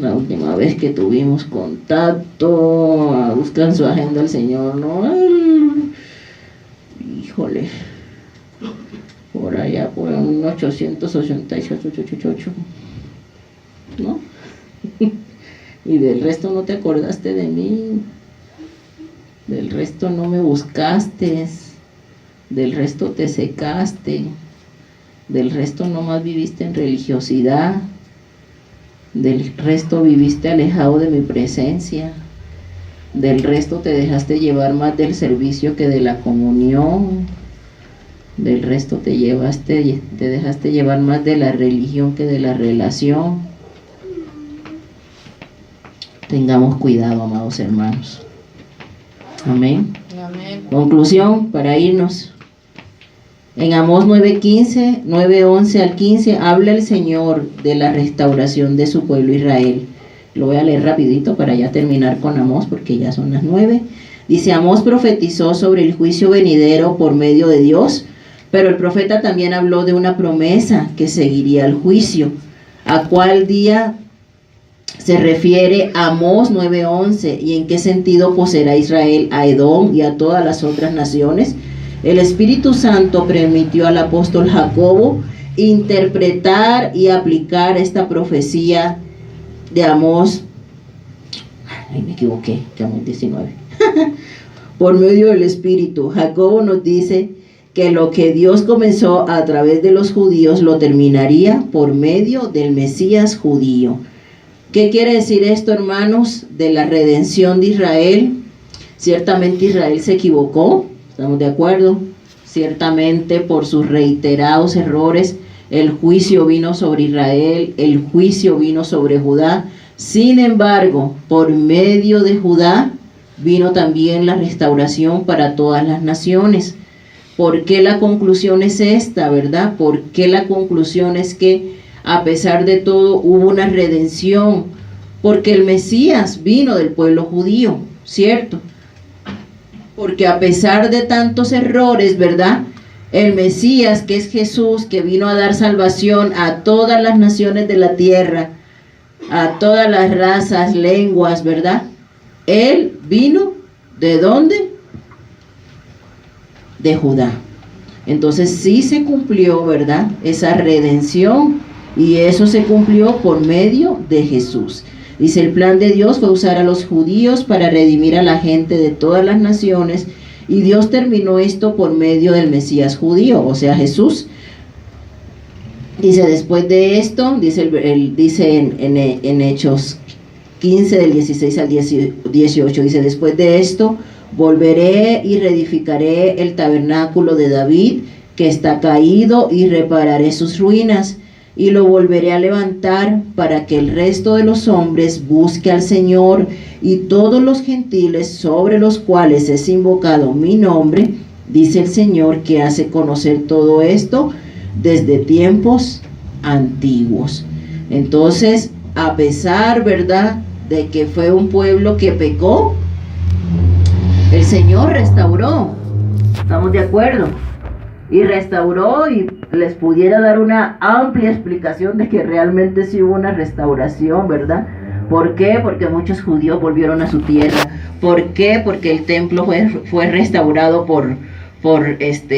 La última vez que tuvimos contacto. Busca en su agenda el Señor, ¿no? Híjole, por allá, por un 888, ¿no? Y del resto no te acordaste de mí, del resto no me buscaste, del resto te secaste, del resto nomás viviste en religiosidad, del resto viviste alejado de mi presencia, del resto te dejaste llevar más del servicio que de la comunión, del resto te dejaste llevar más de la religión que de la relación. Tengamos cuidado, amados hermanos. Amén. Amén. Conclusión para irnos. En Amós 9:15, 9:11 al 15, habla el Señor de la restauración de su pueblo Israel. Lo voy a leer rapidito para ya terminar con Amós, porque ya son las 9. Dice: Amós profetizó sobre el juicio venidero por medio de Dios, pero el profeta también habló de una promesa que seguiría el juicio. ¿A cuál día se refiere Amós 9:11? ¿Y en qué sentido poseerá Israel a Edom y a todas las otras naciones? El Espíritu Santo permitió al apóstol Jacobo interpretar y aplicar esta profecía de Amós. Ay, me equivoqué, que Amós 19. Por medio del Espíritu, Jacobo nos dice que lo que Dios comenzó a través de los judíos lo terminaría por medio del Mesías judío. ¿Qué quiere decir esto, hermanos? De la redención de Israel. Ciertamente Israel se equivocó. ¿Estamos de acuerdo? Ciertamente por sus reiterados errores, el juicio vino sobre Israel, el juicio vino sobre Judá. Sin embargo, por medio de Judá, vino también la restauración para todas las naciones. ¿Por qué la conclusión es esta, verdad? ¿Por qué la conclusión es que a pesar de todo hubo una redención? Porque el Mesías vino del pueblo judío, ¿cierto? Porque a pesar de tantos errores, ¿verdad? El Mesías, que es Jesús, que vino a dar salvación a todas las naciones de la tierra, a todas las razas, lenguas, ¿verdad? Él vino, ¿de dónde? De Judá. Entonces sí se cumplió, ¿verdad? Esa redención, y eso se cumplió por medio de Jesús. Dice: el plan de Dios fue usar a los judíos para redimir a la gente de todas las naciones, y Dios terminó esto por medio del Mesías judío, o sea, Jesús. Dice: después de esto, dice en Hechos 15 del 16 al 18, dice: después de esto volveré y reedificaré el tabernáculo de David, que está caído, y repararé sus ruinas, y lo volveré a levantar, para que el resto de los hombres busque al Señor, y todos los gentiles sobre los cuales es invocado mi nombre, dice el Señor, que hace conocer todo esto desde tiempos antiguos. Entonces, a pesar, ¿verdad?, de que fue un pueblo que pecó, el Señor restauró. ¿Estamos de acuerdo? Y restauró, y les pudiera dar una amplia explicación de que realmente sí hubo una restauración, ¿verdad? ¿Por qué? Porque muchos judíos volvieron a su tierra. ¿Por qué? Porque el templo fue restaurado por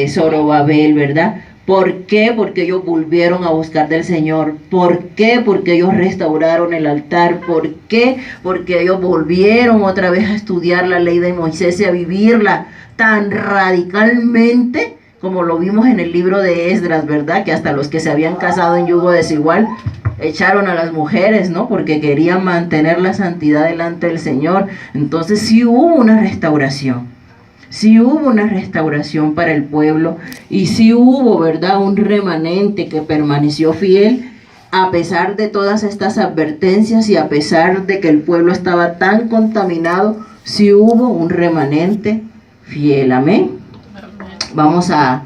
Zorobabel, ¿verdad? ¿Por qué? Porque ellos volvieron a buscar del Señor. ¿Por qué? Porque ellos restauraron el altar. ¿Por qué? Porque ellos volvieron otra vez a estudiar la ley de Moisés y a vivirla tan radicalmente como lo vimos en el libro de Esdras, ¿verdad? Que hasta los que se habían casado en yugo desigual echaron a las mujeres, ¿no? Porque querían mantener la santidad delante del Señor. Entonces sí hubo una restauración. Sí hubo una restauración para el pueblo y sí hubo, ¿verdad?, un remanente que permaneció fiel a pesar de todas estas advertencias y a pesar de que el pueblo estaba tan contaminado. Sí hubo un remanente fiel. Amén. Vamos a